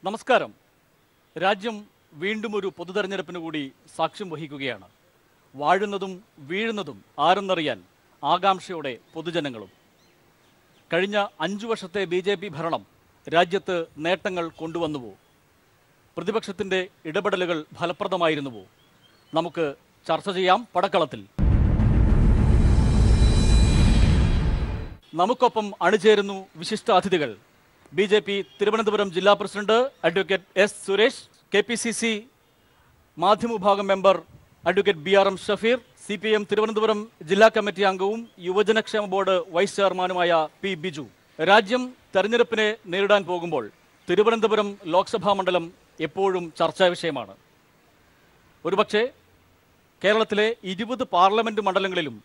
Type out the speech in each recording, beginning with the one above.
നമസ്കാരം. രാജ്യം വീണ്ടും ഒരു പൊതുതെരഞ്ഞെടുപ്പിന് കൂടി സാക്ഷ്യം വഹിക്കുകയാണ്. വാഴുന്നതും വീഴുന്നതും ആരെന്നറിയാൻ ആകാംക്ഷയോടെ പൊതുജനങ്ങളും. കഴിഞ്ഞ 5 വർഷത്തെ BJP ഭരണം രാജ്യത്ത് നേട്ടങ്ങൾ കൊണ്ടുവന്നുവോ? പ്രതിപക്ഷത്തിൻ്റെ ഇടപെടലുകൾ ഫലപ്രദമായിരുന്നുവോ? നമുക്ക് ചർച്ച ചെയ്യാം പടക്കളത്തിൽ. നമുക്കൊപ്പം അണിചേരുന്നു വിശിഷ്ട അതിഥികൾ. BJP തിരുവനന്തപുരം ജില്ലാ president advocate S. Suresh, KPCC മാധ്യമവിഭാഗം member advocate BRM Shafeer, CPM Thiruvananthapuram ജില്ലാ കമ്മിറ്റി അംഗവും യുവജനക്ഷേമ ബോർഡ് വൈസ് ചെയർമാനുമായ P. ബിജു. രാജ്യം തെരഞ്ഞെടുപ്പിനെ നേരിടാൻ പോകുമ്പോൾ തിരുവനന്തപുരം ലോക്സഭാ മണ്ഡലം എപ്പോഴും ചർച്ചാ വിഷയമാണ്. ഒരുപക്ഷെ കേരളത്തിലെ 20 പാർലമെന്റ് മണ്ഡലങ്ങളിലും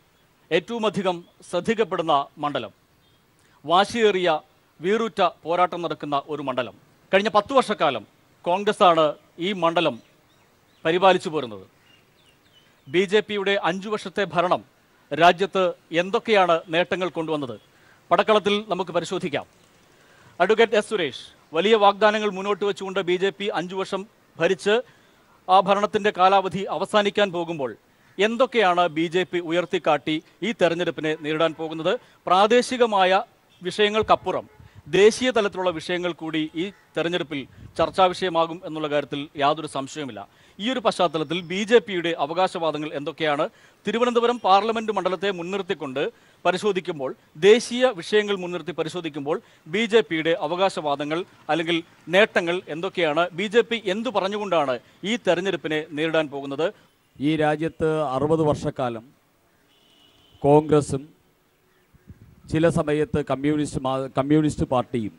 ഏറ്റവും അധികം ശ്രദ്ധിക്കപ്പെടുന്ന മണ്ഡലം, വാശിയേറിയ വീറുറ്റ പോരാട്ടം നടക്കുന്ന ഒരു മണ്ഡലം. കഴിഞ്ഞ 10 വർഷക്കാലം കോൺഗ്രസ്സാണ് ഈ മണ്ഡലം പരിപാലിച്ചു പോരുന്നത്. BJPയുടെ 5 വർഷത്തെ ഭരണം രാജ്യത്ത് എന്തൊക്കെയാണ് നേട്ടങ്ങൾ കൊണ്ടുവന്നത്? പടക്കളത്തിൽ നമുക്ക് പരിശോധിക്കാം. Advocate S. സുരേഷ്, വലിയ വാഗ്ദാനങ്ങൾ മുന്നോട്ട് വെച്ചുകൊണ്ട് BJP 5 വർഷം ഭരിച്ച് ആ ഭരണത്തിൻ്റെ കാലാവധി അവസാനിക്കാൻ പോകുമ്പോൾ എന്തൊക്കെയാണ് BJP ഉയർത്തിക്കാട്ടി ഈ തെരഞ്ഞെടുപ്പിനെ നേരിടാൻ പോകുന്നത്? പ്രാദേശികമായ വിഷയങ്ങൾക്കപ്പുറം ദേശീയ തലത്തിലുള്ള വിഷയങ്ങൾ കൂടി ഈ തെരഞ്ഞെടുപ്പിൽ ചർച്ചാ വിഷയമാകും എന്നുള്ള കാര്യത്തിൽ യാതൊരു സംശയവുമില്ല. ഈ ഒരു പശ്ചാത്തലത്തിൽ BJPയുടെ അവകാശവാദങ്ങൾ എന്തൊക്കെയാണ്? തിരുവനന്തപുരം പാർലമെന്റ് മണ്ഡലത്തെ മുൻനിർത്തിക്കൊണ്ട് പരിശോധിക്കുമ്പോൾ, ദേശീയ വിഷയങ്ങൾ മുൻനിർത്തി പരിശോധിക്കുമ്പോൾ BJPയുടെ അവകാശവാദങ്ങൾ അല്ലെങ്കിൽ നേട്ടങ്ങൾ എന്തൊക്കെയാണ്? BJP എന്തു പറഞ്ഞുകൊണ്ടാണ് ഈ തെരഞ്ഞെടുപ്പിനെ നേരിടാൻ പോകുന്നത്? ഈ രാജ്യത്ത് 60 വർഷക്കാലം കോൺഗ്രസും ചില സമയത്ത് കമ്മ്യൂണിസ്റ്റ് പാർട്ടിയും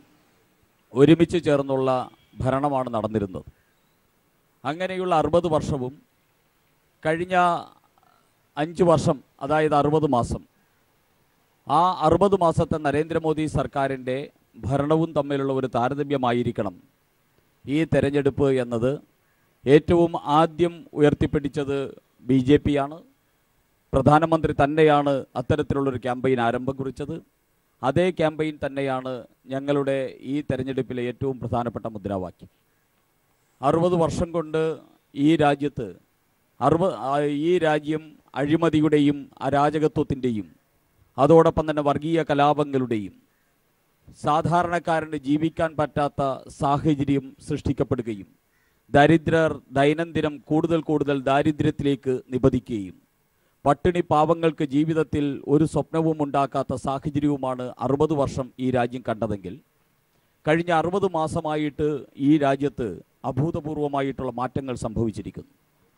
ഒരുമിച്ച് ചേർന്നുള്ള ഭരണമാണ് നടന്നിരുന്നത്. അങ്ങനെയുള്ള 60 വർഷവും കഴിഞ്ഞ 5 വർഷം, അതായത് 60 മാസം, ആ 60 മാസത്തെ നരേന്ദ്രമോദി സർക്കാരിൻ്റെ ഭരണവും തമ്മിലുള്ള ഒരു താരതമ്യമായിരിക്കണം ഈ തെരഞ്ഞെടുപ്പ് എന്നത് ഏറ്റവും ആദ്യം ഉയർത്തിപ്പിടിച്ചത് BJP ആണ്. പ്രധാനമന്ത്രി തന്നെയാണ് അത്തരത്തിലുള്ളൊരു ക്യാമ്പയിൻ ആരംഭം കുറിച്ചത്. അതേ ക്യാമ്പയിൻ തന്നെയാണ് ഞങ്ങളുടെ ഈ തെരഞ്ഞെടുപ്പിലെ ഏറ്റവും പ്രധാനപ്പെട്ട മുദ്രാവാക്യം. 60 വർഷം കൊണ്ട് ഈ രാജ്യം അഴിമതിയുടെയും അരാജകത്വത്തിൻ്റെയും അതോടൊപ്പം തന്നെ വർഗീയ കലാപങ്ങളുടെയും സാധാരണക്കാരന് ജീവിക്കാൻ പറ്റാത്ത സാഹചര്യം സൃഷ്ടിക്കപ്പെടുകയും ദരിദ്രർ ദൈനംദിനം കൂടുതൽ ദാരിദ്ര്യത്തിലേക്ക് നിപതിക്കുകയും പട്ടിണി പാവങ്ങൾക്ക് ജീവിതത്തിൽ ഒരു സ്വപ്നവും ഉണ്ടാക്കാത്ത സാഹചര്യവുമാണ് 60 വർഷം ഈ രാജ്യം കണ്ടതെങ്കിൽ കഴിഞ്ഞ 60 മാസമായിട്ട് ഈ രാജ്യത്ത് അഭൂതപൂർവമായിട്ടുള്ള മാറ്റങ്ങൾ സംഭവിച്ചിരിക്കുന്നു.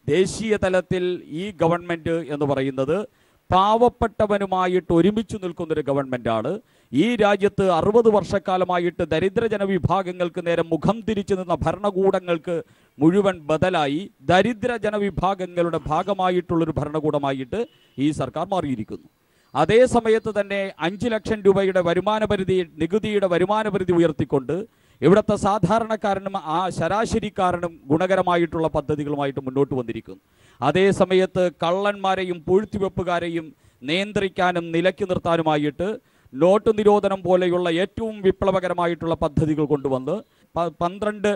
ദേശീയ തലത്തിൽ ഈ ഗവൺമെൻറ് എന്ന് പറയുന്നത് പാവപ്പെട്ടവനുമായിട്ട് ഒരുമിച്ച് നിൽക്കുന്നൊരു ഗവൺമെൻറ്റാണ്. ഈ രാജ്യത്ത് 60 വർഷക്കാലമായിട്ട് ദരിദ്ര ജനവിഭാഗങ്ങൾക്ക് നേരെ മുഖം തിരിച്ചു നിന്ന ഭരണകൂടങ്ങൾക്ക് മുഴുവൻ ബദലായി ദരിദ്ര ജനവിഭാഗങ്ങളുടെ ഭാഗമായിട്ടുള്ളൊരു ഭരണകൂടമായിട്ട് ഈ സർക്കാർ മാറിയിരിക്കുന്നു. അതേ സമയത്ത് തന്നെ 5 ലക്ഷം രൂപയുടെ നികുതിയുടെ വരുമാന പരിധി ഉയർത്തിക്കൊണ്ട് ഇവിടുത്തെ സാധാരണക്കാരനും ആ ശരാശരിക്കാരനും ഗുണകരമായിട്ടുള്ള പദ്ധതികളുമായിട്ട് മുന്നോട്ട് വന്നിരിക്കുന്നു. അതേ സമയത്ത് കള്ളന്മാരെയും പൂഴ്ത്തിവെപ്പുകാരെയും നിയന്ത്രിക്കാനും നിലയ്ക്ക് നിർത്താനുമായിട്ട് നോട്ട് നിരോധനം പോലെയുള്ള ഏറ്റവും വിപ്ലവകരമായിട്ടുള്ള പദ്ധതികൾ കൊണ്ടുവന്ന് 12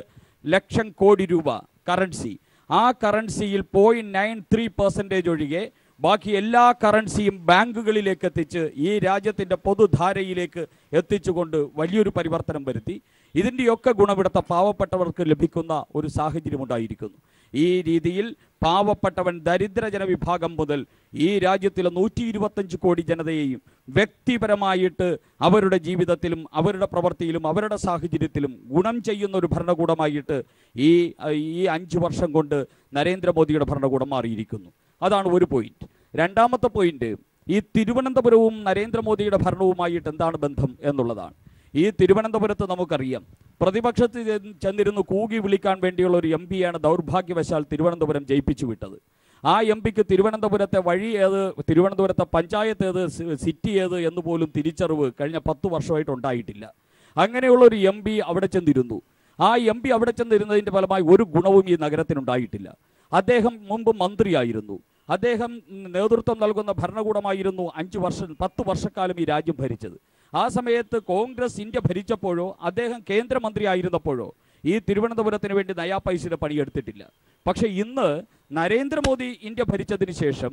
ലക്ഷം കോടി രൂപ കറൻസി, ആ കറൻസിയിൽ 0.93% ഒഴികെ ബാക്കി എല്ലാ കറൻസിയും ബാങ്കുകളിലേക്ക് എത്തിച്ച് ഈ രാജ്യത്തിൻ്റെ പൊതുധാരയിലേക്ക് എത്തിച്ചുകൊണ്ട് വലിയൊരു പരിവർത്തനം വരുത്തി. ഇതിൻ്റെയൊക്കെ ഗുണമിടത്ത പാവപ്പെട്ടവർക്ക് ലഭിക്കുന്ന ഒരു സാഹചര്യമുണ്ടായിരിക്കുന്നു. ഈ രീതിയിൽ പാവപ്പെട്ടവൻ ദരിദ്ര ജനവിഭാഗം മുതൽ ഈ രാജ്യത്തിലെ 125 കോടി ജനതയെയും വ്യക്തിപരമായിട്ട് അവരുടെ ജീവിതത്തിലും അവരുടെ പ്രവൃത്തിയിലും അവരുടെ സാഹചര്യത്തിലും ഗുണം ചെയ്യുന്ന ഒരു ഭരണകൂടമായിട്ട് ഈ 5 വർഷം കൊണ്ട് നരേന്ദ്രമോദിയുടെ ഭരണകൂടം മാറിയിരിക്കുന്നു. അതാണ് ഒരു പോയിന്റ്. രണ്ടാമത്തെ പോയിന്റ്, ഈ തിരുവനന്തപുരവും നരേന്ദ്രമോദിയുടെ ഭരണവുമായിട്ട് എന്താണ് ബന്ധം എന്നുള്ളതാണ്. ഈ തിരുവനന്തപുരത്ത് നമുക്കറിയാം, പ്രതിപക്ഷത്ത് ചെന്നിരുന്ന് കൂകി വിളിക്കാൻ വേണ്ടിയുള്ള ഒരു MP യാണ് ദൗർഭാഗ്യവശാൽ തിരുവനന്തപുരം ജയിപ്പിച്ചു വിട്ടത്. ആ MP-ക്ക് തിരുവനന്തപുരത്തെ വഴി ഏത്, തിരുവനന്തപുരത്തെ പഞ്ചായത്ത് ഏത്, സിറ്റി ഏത് എന്ന് പോലും തിരിച്ചറിവ് കഴിഞ്ഞ 10 വർഷമായിട്ട് ഉണ്ടായിട്ടില്ല. അങ്ങനെയുള്ള ഒരു MP അവിടെ ചെന്നിരുന്നു. ആ MP അവിടെ ചെന്നിരുന്നതിൻ്റെ ഫലമായി ഒരു ഗുണവും ഈ നഗരത്തിനുണ്ടായിട്ടില്ല. അദ്ദേഹം മുമ്പ് മന്ത്രിയായിരുന്നു. അദ്ദേഹം നേതൃത്വം നൽകുന്ന ഭരണകൂടമായിരുന്നു 10 വർഷക്കാലം ഈ രാജ്യം ഭരിച്ചത്. ആ സമയത്ത് കോൺഗ്രസ് ഇന്ത്യ ഭരിച്ചപ്പോഴോ അദ്ദേഹം കേന്ദ്രമന്ത്രി ആയിരുന്നപ്പോഴോ ഈ തിരുവനന്തപുരത്തിന് വേണ്ടി നയാ പൈസയുടെ പണിയെടുത്തിട്ടില്ല. പക്ഷെ ഇന്ന് നരേന്ദ്രമോദി ഇന്ത്യ ഭരിച്ചതിന് ശേഷം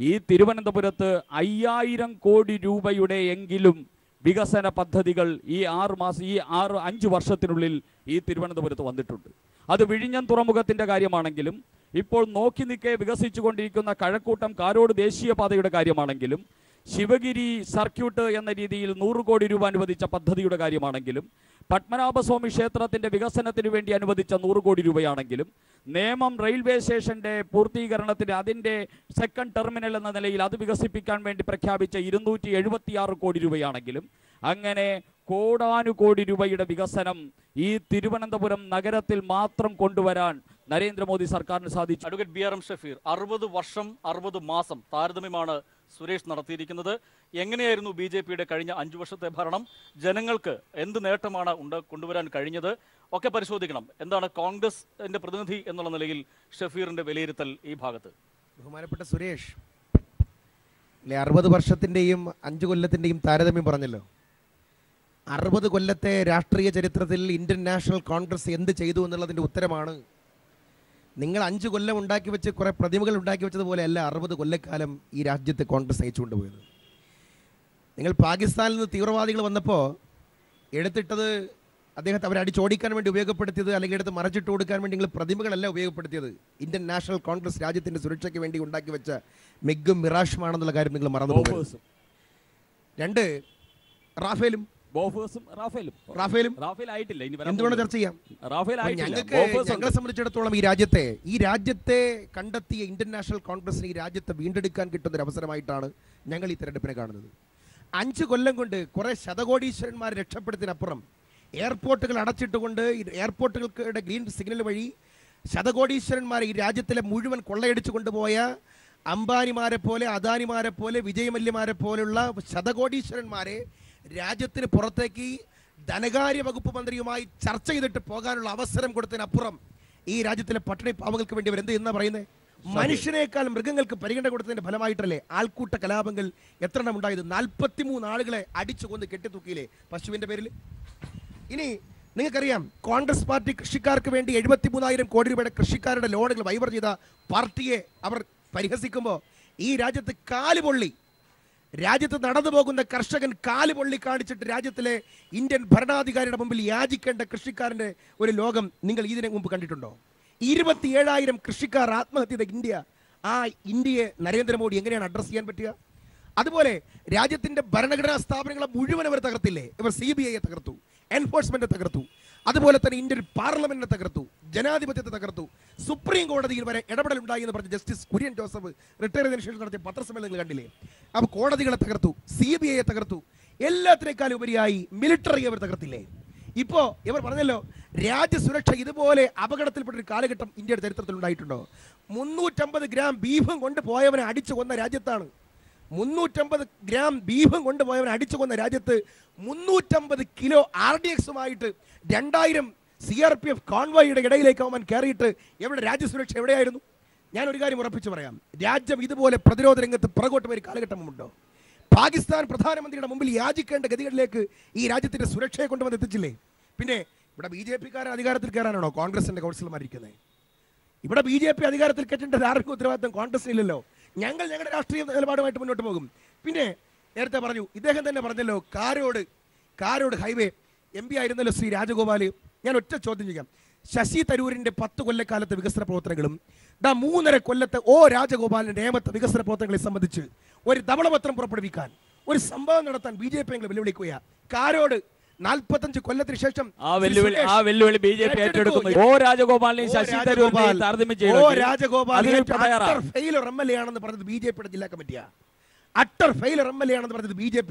ഈ തിരുവനന്തപുരത്ത് 5000 കോടി രൂപയുടെ എങ്കിലും വികസന പദ്ധതികൾ ഈ 5 വർഷത്തിനുള്ളിൽ ഈ തിരുവനന്തപുരത്ത് വന്നിട്ടുണ്ട്. അത് വിഴിഞ്ഞം തുറമുഖത്തിൻ്റെ കാര്യമാണെങ്കിലും ഇപ്പോൾ നോക്കി നിൽക്കെ വികസിച്ചുകൊണ്ടിരിക്കുന്ന കഴക്കൂട്ടം കാരോട് ദേശീയപാതയുടെ കാര്യമാണെങ്കിലും ശിവഗിരി സർക്യൂട്ട് എന്ന രീതിയിൽ 100 കോടി രൂപ അനുവദിച്ച പദ്ധതിയുടെ കാര്യമാണെങ്കിലും പത്മനാഭസ്വാമി ക്ഷേത്രത്തിൻ്റെ വികസനത്തിന് വേണ്ടി അനുവദിച്ച 100 കോടി രൂപയാണെങ്കിലും നേമം റെയിൽവേ സ്റ്റേഷൻ്റെ പൂർത്തീകരണത്തിന് അതിൻ്റെ സെക്കൻഡ് ടെർമിനൽ എന്ന നിലയിൽ അത് വികസിപ്പിക്കാൻ വേണ്ടി പ്രഖ്യാപിച്ച 276 കോടി രൂപയാണെങ്കിലും അങ്ങനെ കോടാനുകോടി രൂപയുടെ വികസനം ഈ തിരുവനന്തപുരം നഗരത്തിൽ മാത്രം കൊണ്ടുവരാൻ നരേന്ദ്രമോദി സർക്കാരിന് സാധിച്ചു. അഡ്വക്കേറ്റ് BRM ഷഫീർ, 60 വർഷം 60 മാസം താരതമ്യമാണ് സുരേഷ് നടത്തിയിരിക്കുന്നത്. എങ്ങനെയായിരുന്നു BJPയുടെ കഴിഞ്ഞ 5 വർഷത്തെ ഭരണം? ജനങ്ങൾക്ക് എന്ത് നേട്ടമാണ് കൊണ്ടുവരാൻ കഴിഞ്ഞത്? ഒക്കെ പരിശോധിക്കണം. എന്താണ് കോൺഗ്രസിന്റെ പ്രതിനിധി എന്നുള്ള നിലയിൽ ഷഫീറിന്റെ വിലയിരുത്തൽ ഈ ഭാഗത്ത്? ബഹുമാനപ്പെട്ട സുരേഷ്, 60 വർഷത്തിൻ്റെയും 5 കൊല്ലത്തിൻ്റെയും താരതമ്യം പറഞ്ഞല്ലോ. 60 കൊല്ലത്തെ രാഷ്ട്രീയ ചരിത്രത്തിൽ ഇന്ത്യൻ നാഷണൽ കോൺഗ്രസ് എന്ത് ചെയ്തു എന്നുള്ളതിൻ്റെ ഉത്തരമാണ്. നിങ്ങൾ 5 കൊല്ലം ഉണ്ടാക്കി വെച്ച് കുറേ പ്രതിമകൾ ഉണ്ടാക്കി വെച്ചതുപോലെയല്ല 60 കൊല്ലക്കാലം ഈ രാജ്യത്തെ കോൺഗ്രസ് നയിച്ചുകൊണ്ടുപോയത്. നിങ്ങൾ പാകിസ്ഥാനിൽ നിന്ന് തീവ്രവാദികൾ വന്നപ്പോൾ എടുത്തിട്ടത് അദ്ദേഹത്തെ അവരടിച്ചോടിക്കാൻ വേണ്ടി ഉപയോഗപ്പെടുത്തിയത്, അല്ലെങ്കിൽ എടുത്ത് മറച്ചിട്ട് കൊടുക്കാൻ വേണ്ടി നിങ്ങൾ പ്രതിമകളല്ല ഉപയോഗപ്പെടുത്തിയത്. ഇന്ത്യൻ നാഷണൽ കോൺഗ്രസ് രാജ്യത്തിൻ്റെ സുരക്ഷയ്ക്ക് വേണ്ടി ഉണ്ടാക്കി വെച്ച മെഗും മിറാഷുമാണെന്നുള്ള കാര്യം നിങ്ങൾ മറന്നു പോകും. 2 റാഫേലും എന്തുകൊണ്ട് ചർച്ച ചെയ്യാം? ഞങ്ങളെ സംബന്ധിച്ചിടത്തോളം ഈ രാജ്യത്തെ കണ്ടെത്തിയ ഇന്ത്യൻ നാഷണൽ കോൺഗ്രസിന് ഈ രാജ്യത്തെ വീണ്ടെടുക്കാൻ കിട്ടുന്ന ഒരു അവസരമായിട്ടാണ് ഞങ്ങൾ ഈ തെരഞ്ഞെടുപ്പിനെ കാണുന്നത്. 5 കൊല്ലം കൊണ്ട് കുറെ ശതകോടീശ്വരന്മാരെ രക്ഷപ്പെടുത്തിനപ്പുറം എയർപോർട്ടുകൾ അടച്ചിട്ടുകൊണ്ട് എയർപോർട്ടുകൾക്ക് ഗ്രീൻ സിഗ്നൽ വഴി ശതകോടീശ്വരന്മാരെ ഈ രാജ്യത്തിലെ മുഴുവൻ കൊള്ളയടിച്ചു കൊണ്ടുപോയ അംബാനിമാരെ പോലെ, അദാനിമാരെ പോലെ, വിജയമല്യമാരെ പോലുള്ള ശതകോടീശ്വരന്മാരെ രാജ്യത്തിന് പുറത്തേക്ക് ധനകാര്യ വകുപ്പ് മന്ത്രിയുമായി ചർച്ച ചെയ്തിട്ട് പോകാനുള്ള അവസരം കൊടുത്തതിനപ്പുറം ഈ രാജ്യത്തിലെ പട്ടിണി പാവങ്ങൾക്ക് വേണ്ടി അവർ എന്ത് എന്നാ പറയുന്നത്? മനുഷ്യനേക്കാൾ മൃഗങ്ങൾക്ക് പരിഗണന കൊടുത്തതിന്റെ ഫലമായിട്ടല്ലേ ആൾക്കൂട്ട കലാപങ്ങൾ എത്ര എണ്ണം ഉണ്ടായത്? 43 ആളുകളെ അടിച്ചു കൊന്ന് കെട്ടിത്തൂക്കിയില്ലേ പശുവിന്റെ പേരിൽ? ഇനി നിങ്ങൾക്കറിയാം, കോൺഗ്രസ് പാർട്ടി കൃഷിക്കാർക്ക് വേണ്ടി 73,000 കോടി രൂപയുടെ കൃഷിക്കാരുടെ ലോണുകൾ വൈവർ ചെയ്ത പാർട്ടിയെ അവർ പരിഹസിക്കുമ്പോൾ ഈ രാജ്യത്ത് കാലുപൊള്ളി, രാജ്യത്ത് നടന്നു പോകുന്ന കർഷകൻ കാലുപൊള്ളി കാണിച്ചിട്ട് രാജ്യത്തിലെ ഇന്ത്യൻ ഭരണാധികാരിയുടെ മുമ്പിൽ യാചിക്കേണ്ട കൃഷിക്കാരൻ്റെ ഒരു ലോകം നിങ്ങൾ ഇതിനു മുമ്പ് കണ്ടിട്ടുണ്ടോ? 27,000 കൃഷിക്കാർ ആത്മഹത്യ ചെയ്ത ഇന്ത്യ, ആ ഇന്ത്യയെ നരേന്ദ്രമോദി എങ്ങനെയാണ് അഡ്രസ് ചെയ്യാൻ പറ്റുക? അതുപോലെ രാജ്യത്തിന്റെ ഭരണഘടനാ സ്ഥാപനങ്ങളെ മുഴുവൻ അവർ തകർത്തില്ലേ? ഇവർ CBIയെ തകർത്തു, എൻഫോഴ്സ്മെന്റ് തകർത്തു, അതുപോലെ തന്നെ ഇന്ത്യൻ പാർലമെന്റിനെ തകർത്തു, ജനാധിപത്യത്തെ തകർത്തു, സുപ്രീം കോടതിയിൽ വരെ ഇടപെടൽ ഉണ്ടായി എന്ന് പറഞ്ഞ് ജസ്റ്റിസ് കുര്യൻ ജോസഫ് റിട്ടയർ ചെയ്തതിനു ശേഷം നടത്തിയ പത്രസമ്മേളനങ്ങൾ കണ്ടില്ലേ? അപ്പോൾ കോടതികളെ തകർത്തു, CBIയെ തകർത്തു, എല്ലാത്തിനേക്കാളും ഉപരിയായി മിലിറ്ററി അവർ തകർത്തില്ലേ? ഇപ്പോൾ ഇവർ പറഞ്ഞല്ലോ, രാജ്യസുരക്ഷ ഇതുപോലെ അപകടത്തിൽപ്പെട്ടൊരു കാലഘട്ടം ഇന്ത്യയുടെ ചരിത്രത്തിൽ ഉണ്ടായിട്ടുണ്ടോ? 350 ഗ്രാം ബീഫും കൊണ്ട് പോയവനെ അടിച്ചു കൊന്ന രാജ്യത്താണ്. 350 ഗ്രാം ബീഫും കൊണ്ടുപോയവനെ അടിച്ചു കൊന്ന രാജ്യത്ത് 350 കിലോ RDXുമായിട്ട് 2000 CRPF കോൺവോയുടെ ഇടയിലേക്ക് അവൻ കയറിയിട്ട് എവിടെ രാജ്യസുരക്ഷ എവിടെയായിരുന്നു? ഞാൻ ഒരു കാര്യം ഉറപ്പിച്ചു പറയാം, രാജ്യം ഇതുപോലെ പ്രതിരോധ രംഗത്ത് പുറകോട്ട് പോയ കാലഘട്ടമുണ്ടോ? പാകിസ്ഥാൻ പ്രധാനമന്ത്രിയുടെ മുമ്പിൽ യാചിക്കേണ്ട ഗതികളിലേക്ക് ഈ രാജ്യത്തിന്റെ സുരക്ഷയെ കൊണ്ടുവന്ന് എത്തിച്ചില്ലേ? പിന്നെ ഇവിടെ BJPക്കാരൻ അധികാരത്തിൽ കയറാനാണോ കോൺഗ്രസിന്റെ കൗൺസിലർമാരിക്കുന്നത്? ഇവിടെ BJP അധികാരത്തിൽ കെട്ടേണ്ട ധാർമ്മിക ഉത്തരവാദിത്വം കോൺഗ്രസിനില്ലല്ലോ. ഞങ്ങളുടെ രാഷ്ട്രീയ നിലപാടുമായിട്ട് മുന്നോട്ട് പോകും. പിന്നെ നേരത്തെ പറഞ്ഞു, ഇദ്ദേഹം തന്നെ പറഞ്ഞല്ലോ, കാരോട് ഹൈവേ MP ആയിരുന്നല്ലോ ശ്രീ രാജഗോപാൽ. ഞാൻ ഒറ്റ ചോദ്യം ചെയ്യാം. ശശി തരൂരിന്റെ 10 കൊല്ലക്കാലത്തെ വികസന പ്രവർത്തനങ്ങളും 3.5 കൊല്ലത്തെ രാജഗോപാലിന്റെ നേമത്തെ വികസന പ്രവർത്തനങ്ങളെ സംബന്ധിച്ച് ഒരു ധവളപത്രം പുറപ്പെടുവിക്കാൻ, ഒരു സംഭവം നടത്താൻ BJP വെല്ലുവിളിക്കുക. കാരോട് 45 കൊല്ലത്തിന് ശേഷം വെല്ലുവിളി BJP ഏറ്റെടുക്കുന്നു. രാജഗോപാലിനെയും ശശി തരൂരിനെയും താരതമ്യം ചെയ്യുന്നു. ഫെയിലർ MLA ആണെന്ന് പറഞ്ഞത് BJPയുടെ ജില്ലാ കമ്മിറ്റിയാ. അട്ടർ ഫെയിലർ MLA ആണെന്ന് പറഞ്ഞത് BJP.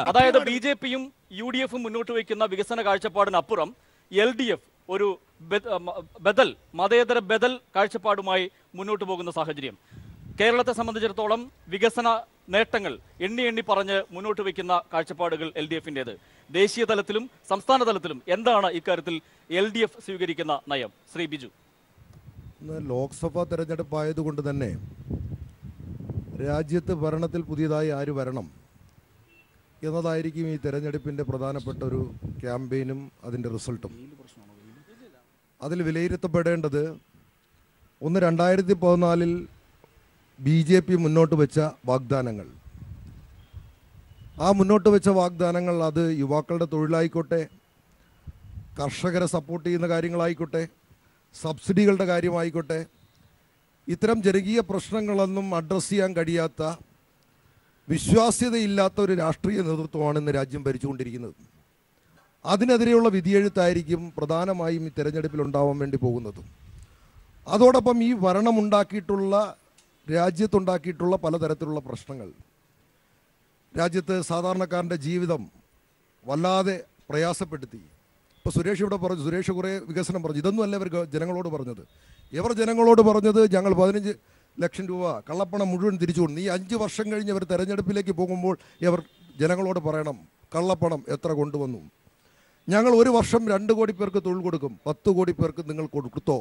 അതായത് BJPയും UDFും മുന്നോട്ട് വയ്ക്കുന്ന വികസന കാഴ്ചപ്പാടിനപ്പുറം LDF ഒരു മതേതര ബദൽ കാഴ്ചപ്പാടുമായി മുന്നോട്ട് പോകുന്ന സാഹചര്യം. കേരളത്തെ സംബന്ധിച്ചിടത്തോളം വികസന നേട്ടങ്ങൾ എണ്ണി പറഞ്ഞ് മുന്നോട്ട് വയ്ക്കുന്ന കാഴ്ചപ്പാടുകൾ LDFിൻ്റേത്. ദേശീയ തലത്തിലും സംസ്ഥാന തലത്തിലും എന്താണ് ഇക്കാര്യത്തിൽ LDF സ്വീകരിക്കുന്ന നയം? ശ്രീ ബിജു. ഇന്ന് ലോക്സഭാ തെരഞ്ഞെടുപ്പായതുകൊണ്ട് തന്നെ രാജ്യത്ത് ഭരണത്തിൽ പുതിയതായി ആര് വരണം എന്നതായിരിക്കും ഈ തെരഞ്ഞെടുപ്പിൻ്റെ പ്രധാനപ്പെട്ട ഒരു ക്യാമ്പയിനും അതിൻ്റെ റിസൾട്ടും. അതിൽ വിലയിരുത്തപ്പെടേണ്ടത് ഒന്ന് 2014 BJP മുന്നോട്ട് വെച്ച വാഗ്ദാനങ്ങൾ. ആ മുന്നോട്ട് വെച്ച വാഗ്ദാനങ്ങൾ അത് യുവാക്കളുടെ തൊഴിലായിക്കോട്ടെ, കർഷകരെ സപ്പോർട്ട് ചെയ്യുന്ന കാര്യങ്ങളായിക്കോട്ടെ, സബ്സിഡികളുടെ കാര്യമായിക്കോട്ടെ, ഇത്തരം ജനകീയ പ്രശ്നങ്ങളൊന്നും അഡ്രസ്സ് ചെയ്യാൻ കഴിയാത്ത വിശ്വാസ്യതയില്ലാത്ത ഒരു രാഷ്ട്രീയ നേതൃത്വമാണ് ഇന്ന് രാജ്യം ഭരിച്ചുകൊണ്ടിരിക്കുന്നത്. അതിനെതിരെയുള്ള വിധിയെഴുത്തായിരിക്കും പ്രധാനമായും ഈ തെരഞ്ഞെടുപ്പിൽ ഉണ്ടാവാൻ വേണ്ടി പോകുന്നത്. അതോടൊപ്പം ഈ ഭരണമുണ്ടാക്കിയിട്ടുള്ള രാജ്യത്തുണ്ടാക്കിയിട്ടുള്ള പലതരത്തിലുള്ള പ്രശ്നങ്ങൾ രാജ്യത്ത് സാധാരണക്കാരൻ്റെ ജീവിതം വല്ലാതെ പ്രയാസപ്പെടുത്തി. ഇപ്പോൾ സുരേഷ് ഇവിടെ പറഞ്ഞു, സുരേഷ് കുറേ വികസനം പറഞ്ഞു. ഇതൊന്നുമല്ല ഇവർ ജനങ്ങളോട് പറഞ്ഞത്. ഇവർ ജനങ്ങളോട് പറഞ്ഞത് ഞങ്ങൾ 15 ലക്ഷം രൂപ കള്ളപ്പണം മുഴുവൻ തിരിച്ചു കൊടുക്കും. ഈ 5 വർഷം കഴിഞ്ഞ് ഇവർ തെരഞ്ഞെടുപ്പിലേക്ക് പോകുമ്പോൾ ഇവർ ജനങ്ങളോട് പറയണം കള്ളപ്പണം എത്ര കൊണ്ടുവന്നു. ഞങ്ങൾ ഒരു വർഷം 2 കോടി പേർക്ക് തൊഴിൽ കൊടുക്കും, 10 കോടി പേർക്ക് നിങ്ങൾ കൊടുത്തോ.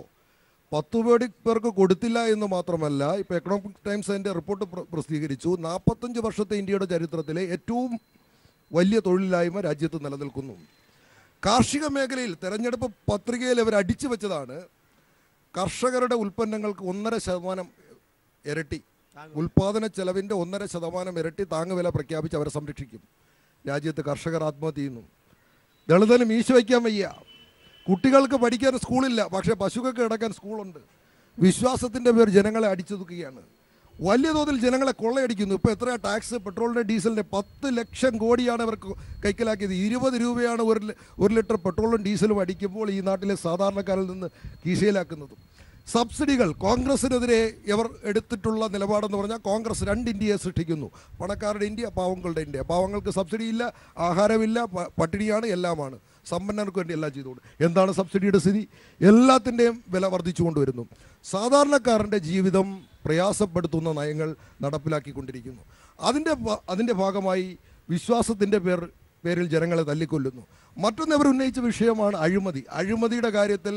10 കോടി പേർക്ക് കൊടുത്തില്ല എന്ന് മാത്രമല്ല, ഇപ്പോൾ എക്കണോമിക് ടൈംസ് അതിൻ്റെ റിപ്പോർട്ട് പ്രസിദ്ധീകരിച്ചു. 45 വർഷത്തെ ഇന്ത്യയുടെ ചരിത്രത്തിലെ ഏറ്റവും വലിയ തൊഴിലില്ലായ്മ രാജ്യത്ത് നിലനിൽക്കുന്നു. കാർഷിക മേഖലയിൽ തെരഞ്ഞെടുപ്പ് പത്രികയിൽ അവർ അടിച്ചു വെച്ചതാണ് കർഷകരുടെ ഉൽപ്പന്നങ്ങൾക്ക് 1.5% ഇരട്ടി, ഉൽപ്പാദന ചെലവിൻ്റെ 1.5% ഇരട്ടി താങ്ങുവില പ്രഖ്യാപിച്ച് അവരെ സംരക്ഷിക്കും. രാജ്യത്ത് കർഷകർ ആത്മഹത്യ ചെയ്യുന്നു. ദളിതന് മീശ വയ്ക്കാൻ വയ്യ, കുട്ടികൾക്ക് പഠിക്കാൻ സ്കൂളില്ല, പക്ഷേ പശുക്കൾക്ക് കിടക്കാൻ സ്കൂളുണ്ട്. വിശ്വാസത്തിൻ്റെ പേർ ജനങ്ങളെ അടിച്ചൊതുക്കുകയാണ്. വലിയ തോതിൽ ജനങ്ങളെ കൊള്ളയടിക്കുന്നു. ഇപ്പോൾ എത്രയാ ടാക്സ് പെട്രോളിൻ്റെ ഡീസലിൻ്റെ 10 ലക്ഷം കോടിയാണ് അവർക്ക് കൈക്കലാക്കിയത്. 20 രൂപയാണ് ഒരു ലിറ്റർ പെട്രോളും ഡീസലും അടിക്കുമ്പോൾ ഈ നാട്ടിലെ സാധാരണക്കാരിൽ നിന്ന് കീശയിലാക്കുന്നതും. സബ്സിഡികൾ കോൺഗ്രസിനെതിരെ ഇവർ എടുത്തിട്ടുള്ള നിലപാടെന്ന് പറഞ്ഞാൽ കോൺഗ്രസ് 2 ഇന്ത്യയെ സൃഷ്ടിക്കുന്നു. പണക്കാരുടെ ഇന്ത്യ, പാവങ്ങളുടെ ഇന്ത്യ. പാവങ്ങൾക്ക് സബ്സിഡി ഇല്ല, ആഹാരമില്ല, പട്ടിണിയാണ്, എല്ലാമാണ്. സമ്പന്നർക്ക് വേണ്ടി എല്ലാം ചെയ്തുകൊണ്ട് എന്താണ് സബ്സിഡിയുടെ സ്ഥിതി? എല്ലാത്തിൻ്റെയും വില വർദ്ധിച്ചു കൊണ്ടുവരുന്നു. സാധാരണക്കാരൻ്റെ ജീവിതം പ്രയാസപ്പെടുത്തുന്ന നയങ്ങൾ നടപ്പിലാക്കിക്കൊണ്ടിരിക്കുന്നു. അതിൻ്റെ ഭാഗമായി വിശ്വാസത്തിൻ്റെ പേരിൽ ജനങ്ങളെ തല്ലിക്കൊല്ലുന്നു. മറ്റൊന്ന് അവർ ഉന്നയിച്ച വിഷയമാണ് അഴിമതി. അഴിമതിയുടെ കാര്യത്തിൽ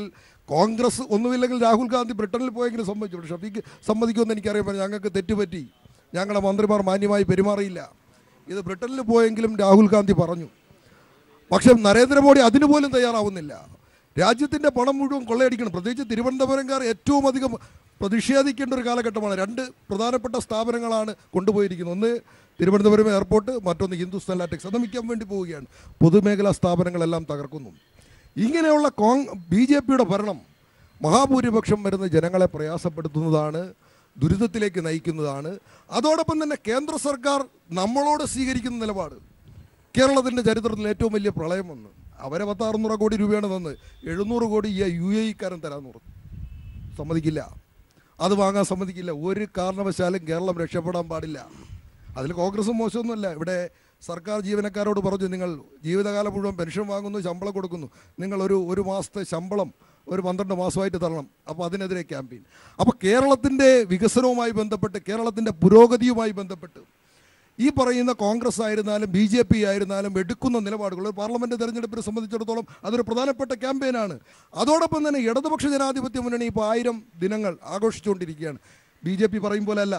കോൺഗ്രസ് ഒന്നുമില്ലെങ്കിൽ രാഹുൽ ഗാന്ധി ബ്രിട്ടനിൽ പോയെങ്കിലും സമ്മതിച്ചു. ഷഫീഖ് സമ്മതിക്കുമെന്ന് എനിക്കറിയാം. ഞങ്ങൾക്ക് തെറ്റുപറ്റി, ഞങ്ങളുടെ മന്ത്രിമാർ മാന്യമായി പെരുമാറിയില്ല. ഇത് ബ്രിട്ടനിൽ പോയെങ്കിലും രാഹുൽ ഗാന്ധി പറഞ്ഞു. പക്ഷേ നരേന്ദ്രമോദി അതിനുപോലും തയ്യാറാവുന്നില്ല. രാജ്യത്തിൻ്റെ പണം മുഴുവൻ കൊള്ളയടിക്കണം. പ്രത്യേകിച്ച് തിരുവനന്തപുരംകാർ ഏറ്റവും അധികം പ്രതിഷേധിക്കേണ്ട ഒരു കാലഘട്ടമാണ്. 2 പ്രധാനപ്പെട്ട സ്ഥാപനങ്ങളാണ് കൊണ്ടുപോയിരിക്കുന്നത്. ഒന്ന് തിരുവനന്തപുരം എയർപോർട്ട്, മറ്റൊന്ന് ഹിന്ദുസ്ഥാൻ ലാറ്റക്സ്. അത് വിൽക്കാൻ വേണ്ടി പോവുകയാണ്. പൊതുമേഖലാ സ്ഥാപനങ്ങളെല്ലാം തകർക്കുന്നു. ഇങ്ങനെയുള്ള BJPയുടെ ഭരണം മഹാഭൂരിപക്ഷം വരുന്ന ജനങ്ങളെ പ്രയാസപ്പെടുത്തുന്നതാണ്, ദുരിതത്തിലേക്ക് നയിക്കുന്നതാണ്. അതോടൊപ്പം തന്നെ കേന്ദ്ര സർക്കാർ നമ്മളോട് സ്വീകരിക്കുന്ന നിലപാട്, കേരളത്തിൻ്റെ ചരിത്രത്തിൽ ഏറ്റവും വലിയ പ്രളയം വന്ന് അവരെ 600 കോടി രൂപയാണ് തന്നത്. 700 കോടി UAE-കാരൻ തരാമെന്ന് പറഞ്ഞു. സമ്മതിക്കില്ല, അത് വാങ്ങാൻ സമ്മതിക്കില്ല. ഒരു കാരണവശാലും കേരളം രക്ഷപ്പെടാൻ പാടില്ല. അതിൽ കോൺഗ്രസും മോശമൊന്നുമല്ല. ഇവിടെ സർക്കാർ ജീവനക്കാരോട് പറഞ്ഞു, നിങ്ങൾ ജീവിതകാലം മുഴുവൻ പെൻഷൻ വാങ്ങുന്നു, ശമ്പളം കൊടുക്കുന്നു, നിങ്ങൾ ഒരു മാസത്തെ ശമ്പളം ഒരു 12 മാസമായിട്ട് തരണം. അപ്പോൾ അതിനെതിരെ ക്യാമ്പയിൻ. അപ്പോൾ കേരളത്തിൻ്റെ വികസനവുമായി ബന്ധപ്പെട്ട്, കേരളത്തിൻ്റെ പുരോഗതിയുമായി ബന്ധപ്പെട്ട് ഈ പറയുന്ന കോൺഗ്രസ് ആയിരുന്നാലും BJP ആയിരുന്നാലും എടുക്കുന്ന നിലപാടുകൾ പാർലമെൻറ്റ് തെരഞ്ഞെടുപ്പിനെ സംബന്ധിച്ചിടത്തോളം അതൊരു പ്രധാനപ്പെട്ട ക്യാമ്പയിനാണ്. അതോടൊപ്പം തന്നെ ഇടതുപക്ഷ ജനാധിപത്യ മുന്നണി ഇപ്പോൾ 1000 ദിനങ്ങൾ ആഘോഷിച്ചുകൊണ്ടിരിക്കുകയാണ്. BJP പറയും പോലെ അല്ല.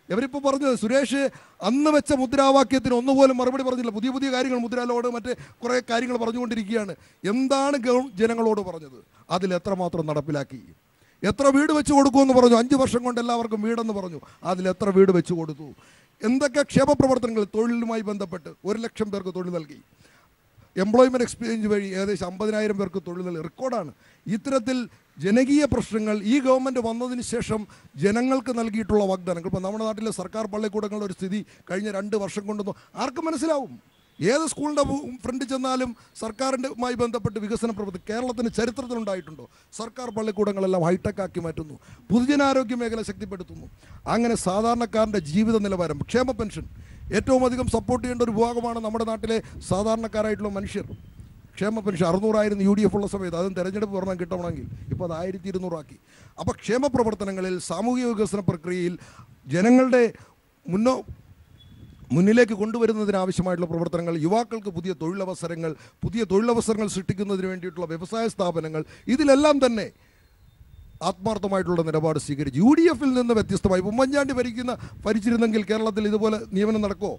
ഇവരിപ്പോൾ പറഞ്ഞത്, സുരേഷ് അന്ന് വെച്ച മുദ്രാവാക്യത്തിന് ഒന്നുപോലും മറുപടി പറഞ്ഞില്ല. പുതിയ പുതിയ കാര്യങ്ങൾ, മുദ്രാലോട് മറ്റേ കുറേ കാര്യങ്ങൾ പറഞ്ഞുകൊണ്ടിരിക്കുകയാണ്. എന്താണ് ജനങ്ങളോട് പറഞ്ഞത്? അതിൽ എത്രമാത്രം നടപ്പിലാക്കി? എത്ര വീട് വെച്ച് കൊടുക്കുമെന്ന് പറഞ്ഞു? 5 വർഷം കൊണ്ട് എല്ലാവർക്കും വീടെന്ന് പറഞ്ഞു. അതിൽ എത്ര വീട് വെച്ച് കൊടുത്തു? എന്തൊക്കെ ക്ഷേമ പ്രവർത്തനങ്ങൾ, തൊഴിലുമായി ബന്ധപ്പെട്ട് 1 ലക്ഷം പേർക്ക് തൊഴിൽ നൽകി. എംപ്ലോയ്മെൻറ്റ് എക്സ്ചേഞ്ച് വഴി ഏകദേശം 50,000 പേർക്ക് തൊഴിൽ നൽകി. റെക്കോർഡാണ്. ഇത്തരത്തിൽ ജനകീയ പ്രശ്നങ്ങൾ ഈ ഗവൺമെൻറ് വന്നതിന് ശേഷം ജനങ്ങൾക്ക് നൽകിയിട്ടുള്ള വാഗ്ദാനങ്ങൾ. ഇപ്പോൾ നമ്മുടെ നാട്ടിലെ സർക്കാർ പള്ളിക്കൂടങ്ങളുടെ ഒരു സ്ഥിതി കഴിഞ്ഞ 2 വർഷം കൊണ്ടൊന്നും ആർക്കും മനസ്സിലാവും. ഏത് സ്കൂളിൻ്റെ ഫ്രണ്ടിൽ ചെന്നാലും സർക്കാരിൻ്റെമായി ബന്ധപ്പെട്ട് വികസന പ്രവർത്തി കേരളത്തിന് ചരിത്രത്തിലുണ്ടായിട്ടുണ്ടോ? സർക്കാർ പള്ളിക്കൂടങ്ങളെല്ലാം ഹൈടെക് ആക്കി മാറ്റുന്നു, പൊതുജനാരോഗ്യ മേഖല ശക്തിപ്പെടുത്തുന്നു. അങ്ങനെ സാധാരണക്കാരൻ്റെ ജീവിത നിലവാരം, ക്ഷേമ പെൻഷൻ ഏറ്റവും അധികം സപ്പോർട്ട് ചെയ്യേണ്ട ഒരു വിഭാഗമാണ് നമ്മുടെ നാട്ടിലെ സാധാരണക്കാരായിട്ടുള്ള മനുഷ്യർ. ക്ഷേമ പെൻഷൻ 600 UDF ഉള്ള സമയത്ത്, അതും തെരഞ്ഞെടുപ്പ് പറഞ്ഞാൽ കിട്ടണമെങ്കിൽ ഇപ്പോൾ അത് 1200 ആക്കി. അപ്പോൾ ക്ഷേമ പ്രവർത്തനങ്ങളിൽ, സാമൂഹിക വികസന പ്രക്രിയയിൽ ജനങ്ങളുടെ മുന്നിലേക്ക് കൊണ്ടുവരുന്നതിനാവശ്യമായിട്ടുള്ള പ്രവർത്തനങ്ങൾ, യുവാക്കൾക്ക് പുതിയ തൊഴിലവസരങ്ങൾ സൃഷ്ടിക്കുന്നതിന് വേണ്ടിയിട്ടുള്ള വ്യവസായ സ്ഥാപനങ്ങൾ, ഇതിലെല്ലാം തന്നെ ആത്മാർത്ഥമായിട്ടുള്ള നിലപാട് സ്വീകരിച്ചു. UDF-ൽ നിന്ന് വ്യത്യസ്തമായി ഉമ്മൻചാണ്ടി ഭരിച്ചിരുന്നെങ്കിൽ കേരളത്തിൽ ഇതുപോലെ നിയമനം നടക്കുമോ?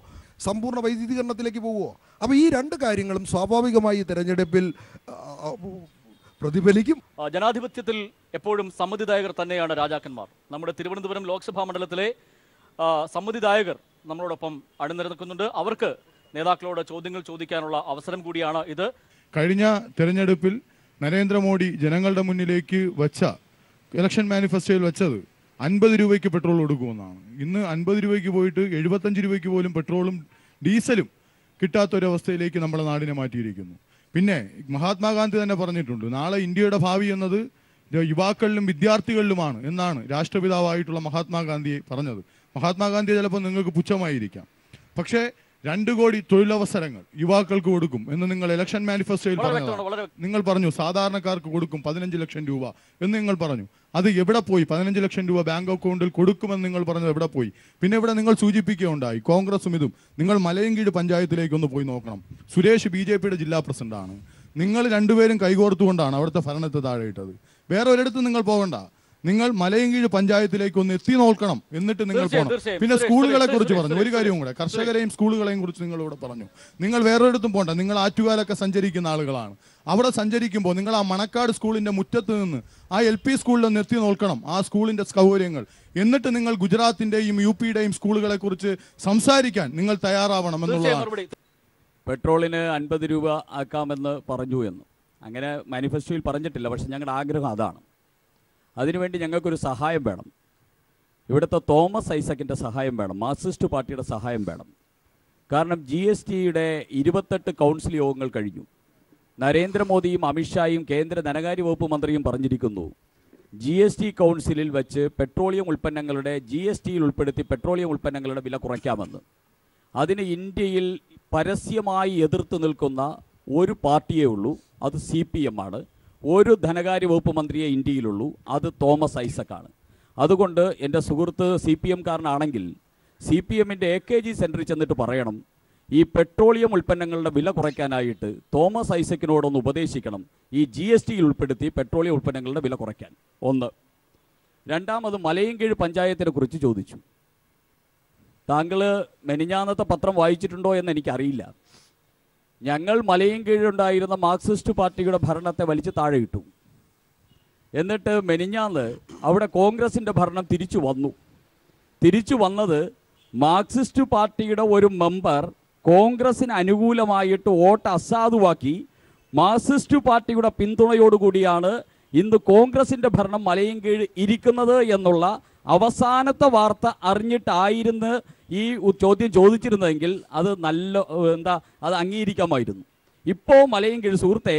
സമ്പൂർണ്ണ വൈദ്യുതീകരണത്തിലേക്ക് പോകുമോ? അപ്പോൾ ഈ രണ്ട് കാര്യങ്ങളും സ്വാഭാവികമായി തെരഞ്ഞെടുപ്പിൽ പ്രതിഫലിക്കും. ജനാധിപത്യത്തിൽ എപ്പോഴും സമ്മതിദായകർ തന്നെയാണ് രാജാക്കന്മാർ. നമ്മുടെ തിരുവനന്തപുരം ലോക്സഭാ മണ്ഡലത്തിലെ സമ്മതിദായകർ നമ്മളോടൊപ്പം അണിനിരക്കുന്നുണ്ട്. അവർക്ക് നേതാക്കളോട് ചോദ്യങ്ങൾ ചോദിക്കാനുള്ള അവസരം കൂടിയാണ് ഇത്. കഴിഞ്ഞ തെരഞ്ഞെടുപ്പിൽ നരേന്ദ്രമോദി ജനങ്ങളുടെ മുന്നിലേക്ക് വച്ച ഇലക്ഷൻ മാനിഫെസ്റ്റോയിൽ വെച്ചത് 50 രൂപയ്ക്ക് പെട്രോൾ കൊടുക്കുമെന്നാണ്. ഇന്ന് 50 രൂപയ്ക്ക് പോയിട്ട് 75 രൂപയ്ക്ക് പോലും പെട്രോളും ഡീസലും കിട്ടാത്തൊരവസ്ഥയിലേക്ക് നമ്മുടെ നാടിനെ മാറ്റിയിരിക്കുന്നു. പിന്നെ മഹാത്മാഗാന്ധി തന്നെ പറഞ്ഞിട്ടുണ്ട്, നാളെ ഇന്ത്യയുടെ ഭാവി എന്നത് യുവാക്കളിലും വിദ്യാർത്ഥികളിലുമാണ് എന്നാണ് രാഷ്ട്രപിതാവായിട്ടുള്ള മഹാത്മാഗാന്ധി പറഞ്ഞത്. മഹാത്മാഗാന്ധി ചിലപ്പോൾ നിങ്ങൾക്ക് പുച്ഛമായിരിക്കാം, പക്ഷേ 2 കോടി തൊഴിലവസരങ്ങൾ യുവാക്കൾക്ക് കൊടുക്കും എന്ന് നിങ്ങൾ ഇലക്ഷൻ മാനിഫെസ്റ്റോയിൽ പറഞ്ഞു. നിങ്ങൾ പറഞ്ഞു സാധാരണക്കാർക്ക് കൊടുക്കും 15 ലക്ഷം രൂപ എന്ന് നിങ്ങൾ പറഞ്ഞു. അത് എവിടെ പോയി? 15 ലക്ഷം രൂപ ബാങ്ക് അക്കൗണ്ടിൽ കൊടുക്കുമെന്ന് നിങ്ങൾ പറഞ്ഞത് എവിടെ പോയി? പിന്നെ ഇവിടെ നിങ്ങൾ സൂചിപ്പിക്കുകയുണ്ടായി കോൺഗ്രസും ഇതും. നിങ്ങൾ മലയൻകീഴ് പഞ്ചായത്തിലേക്ക് ഒന്ന് പോയി നോക്കണം. സുരേഷ് BJPയുടെ ജില്ലാ പ്രസിഡന്റാണ്. നിങ്ങൾ രണ്ടുപേരും കൈകോർത്തുകൊണ്ടാണ് അവിടുത്തെ ഭരണത്തെ താഴെ ഇട്ടത്. വേറെ ഒരിടത്തും നിങ്ങൾ പോകണ്ട. നിങ്ങൾ മലയൻകീഴ് പഞ്ചായത്തിലേക്ക് ഒന്ന് എത്തി നോക്കണം, എന്നിട്ട് നിങ്ങൾ പോകണം. പിന്നെ സ്കൂളുകളെ കുറിച്ച് പറഞ്ഞു ഒരു കാര്യവും കൂടെ, കർഷകരെയും സ്കൂളുകളെയും കുറിച്ച് നിങ്ങൾ ഇവിടെ പറഞ്ഞു. നിങ്ങൾ വേറൊരിടത്തും പോകണ്ട. നിങ്ങൾ ആറ്റുകാലൊക്കെ സഞ്ചരിക്കുന്ന ആളുകളാണ്. അവിടെ സഞ്ചരിക്കുമ്പോൾ നിങ്ങൾ ആ മണക്കാട് സ്കൂളിന്റെ മുറ്റത്ത് നിന്ന് ആ LP സ്കൂളിൽ ഒന്ന് എത്തി നോക്കണം, ആ സ്കൂളിന്റെ സൗകര്യങ്ങൾ. എന്നിട്ട് നിങ്ങൾ ഗുജറാത്തിന്റെയും UPയുടെയും സ്കൂളുകളെ കുറിച്ച് സംസാരിക്കാൻ നിങ്ങൾ തയ്യാറാവണം എന്നുള്ളതാണ്. പെട്രോളിന് 50 രൂപ ആക്കാമെന്ന് പറഞ്ഞു എന്ന് അങ്ങനെ മാനിഫെസ്റ്റോയിൽ പറഞ്ഞിട്ടില്ല. പക്ഷെ ഞങ്ങളുടെ ആഗ്രഹം അതാണ്. അതിനുവേണ്ടി ഞങ്ങൾക്കൊരു സഹായം വേണം. ഇവിടുത്തെ തോമസ് ഐസക്കിൻ്റെ സഹായം വേണം, മാർക്സിസ്റ്റ് പാർട്ടിയുടെ സഹായം വേണം. കാരണം GSTയുടെ 28 കൗൺസിൽ യോഗങ്ങൾ കഴിഞ്ഞു. നരേന്ദ്രമോദിയും അമിത്ഷായും കേന്ദ്ര ധനകാര്യ വകുപ്പ് മന്ത്രിയും പറഞ്ഞിരിക്കുന്നു, GST കൗൺസിലിൽ വെച്ച് പെട്രോളിയം ഉൽപ്പന്നങ്ങളുടെ GSTയിൽ ഉൾപ്പെടുത്തി പെട്രോളിയം ഉൽപ്പന്നങ്ങളുടെ വില കുറയ്ക്കാമെന്ന്. അതിന് ഇന്ത്യയിൽ പരസ്യമായി എതിർത്ത് നിൽക്കുന്ന ഒരു പാർട്ടിയേ ഉള്ളൂ, അത് CPM ആണ്. ഒരു ധനകാര്യ വകുപ്പ് മന്ത്രിയെ ഇന്ത്യയിലുള്ളൂ, അത് തോമസ് ഐസക്കാണ്. അതുകൊണ്ട് എൻ്റെ സുഹൃത്ത് CPM-കാരനാണെങ്കിൽ CPM-ൻ്റെ AKG സെൻറ്ററിൽ ചെന്നിട്ട് പറയണം, ഈ പെട്രോളിയം ഉൽപ്പന്നങ്ങളുടെ വില കുറയ്ക്കാനായിട്ട് തോമസ് ഐസക്കിനോടൊന്ന് ഉപദേശിക്കണം, ഈ GSTയിൽ ഉൾപ്പെടുത്തി പെട്രോളിയം ഉൽപ്പന്നങ്ങളുടെ വില കുറയ്ക്കാൻ. ഒന്ന്. രണ്ടാമത് മലയൻകീഴ് പഞ്ചായത്തിനെ കുറിച്ച് ചോദിച്ചു. താങ്കൾ മെനിഞ്ഞാന്നത്തെ പത്രം വായിച്ചിട്ടുണ്ടോ എന്ന് എനിക്കറിയില്ല. ഞങ്ങൾ മലയൻകീഴുണ്ടായിരുന്ന മാർക്സിസ്റ്റ് പാർട്ടിയുടെ ഭരണത്തെ വലിച്ച് താഴെയിട്ടു. എന്നിട്ട് മെനിഞ്ഞാന്ന് അവിടെ കോൺഗ്രസിൻ്റെ ഭരണം തിരിച്ചു വന്നത് മാർക്സിസ്റ്റ് പാർട്ടിയുടെ ഒരു മെമ്പർ കോൺഗ്രസിന് അനുകൂലമായിട്ട് വോട്ട് അസാധുവാക്കി മാർക്സിസ്റ്റ് പാർട്ടിയുടെ പിന്തുണയോടുകൂടിയാണ് ഇന്ന് കോൺഗ്രസിൻ്റെ ഭരണം മലയൻകീഴ് ഇരിക്കുന്നത് എന്നുള്ള അവസാനത്തെ വാർത്ത അറിഞ്ഞിട്ടായിരുന്നു ഈ ചോദ്യം ചോദിച്ചിരുന്നതെങ്കിൽ അത് അത് അംഗീകരിക്കാമായിരുന്നു. ഇപ്പോൾ മലയൻകീഴ് സുഹൃത്തെ,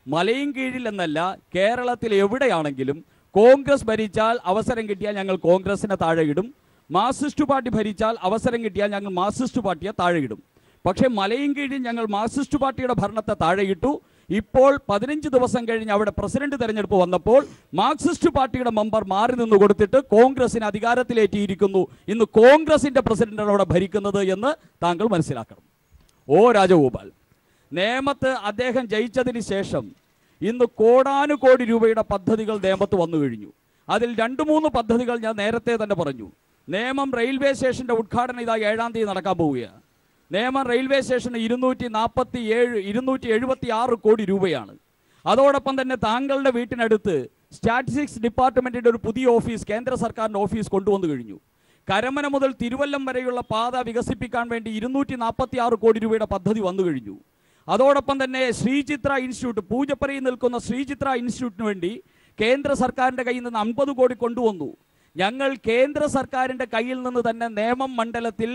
മലയൻകീഴിൽ എന്നല്ല കേരളത്തിൽ എവിടെയാണെങ്കിലും കോൺഗ്രസ് ഭരിച്ചാൽ അവസരം കിട്ടിയാൽ ഞങ്ങൾ കോൺഗ്രസിനെ താഴെയിടും, മാർക്സിസ്റ്റ് പാർട്ടി ഭരിച്ചാൽ അവസരം കിട്ടിയാൽ ഞങ്ങൾ മാർക്സിസ്റ്റ് പാർട്ടിയെ താഴെയിടും. പക്ഷേ മലയൻകീഴിൽ ഞങ്ങൾ മാർക്സിസ്റ്റ് പാർട്ടിയുടെ ഭരണത്തെ താഴെയിട്ടു. ഇപ്പോൾ 15 ദിവസം കഴിഞ്ഞ് അവിടെ പ്രസിഡന്റ് തെരഞ്ഞെടുപ്പ് വന്നപ്പോൾ മാർക്സിസ്റ്റ് പാർട്ടിയുടെ മെമ്പർ മാറി നിന്ന് കൊടുത്തിട്ട് കോൺഗ്രസിന് അധികാരത്തിലേറ്റിയിരിക്കുന്നു. ഇന്ന് കോൺഗ്രസിന്റെ പ്രസിഡന്റാണ് അവിടെ ഭരിക്കുന്നത് എന്ന് താങ്കൾ മനസ്സിലാക്കണം. രാജഗോപാൽ, നേമത്ത് അദ്ദേഹം ജയിച്ചതിന് ശേഷം ഇന്ന് കോടാനുകോടി രൂപയുടെ പദ്ധതികൾ നേമത്ത് വന്നു കഴിഞ്ഞു. അതിൽ 2-3 പദ്ധതികൾ ഞാൻ നേരത്തെ തന്നെ പറഞ്ഞു. നേമം റെയിൽവേ സ്റ്റേഷന്റെ ഉദ്ഘാടനം ഇതാ 7-ാം തീയതി നടക്കാൻ പോവുകയാണ്. നേമം റെയിൽവേ സ്റ്റേഷന് 276 കോടി രൂപയാണ്. അതോടൊപ്പം തന്നെ താങ്കളുടെ വീട്ടിനടുത്ത് സ്റ്റാറ്റിസ്റ്റിക്സ് ഡിപ്പാർട്ട്മെൻറ്റിൻ്റെ ഒരു പുതിയ ഓഫീസ്, കേന്ദ്ര സർക്കാരിൻ്റെ ഓഫീസ് കൊണ്ടുവന്നു കഴിഞ്ഞു. കരമന മുതൽ തിരുവല്ലം വരെയുള്ള പാത വികസിപ്പിക്കാൻ വേണ്ടി 246 കോടി രൂപയുടെ പദ്ധതി വന്നു കഴിഞ്ഞു. അതോടൊപ്പം തന്നെ ശ്രീചിത്ര ഇൻസ്റ്റിറ്റ്യൂട്ട്, പൂജപ്പുരയിൽ നിൽക്കുന്ന ശ്രീചിത്ര ഇൻസ്റ്റിറ്റ്യൂട്ടിന് വേണ്ടി കേന്ദ്ര സർക്കാരിൻ്റെ കയ്യിൽ നിന്ന് 50 കോടി കൊണ്ടുവന്നു. ഞങ്ങൾ കേന്ദ്ര സർക്കാരിൻ്റെ കയ്യിൽ നിന്ന് തന്നെ നേമം മണ്ഡലത്തിൽ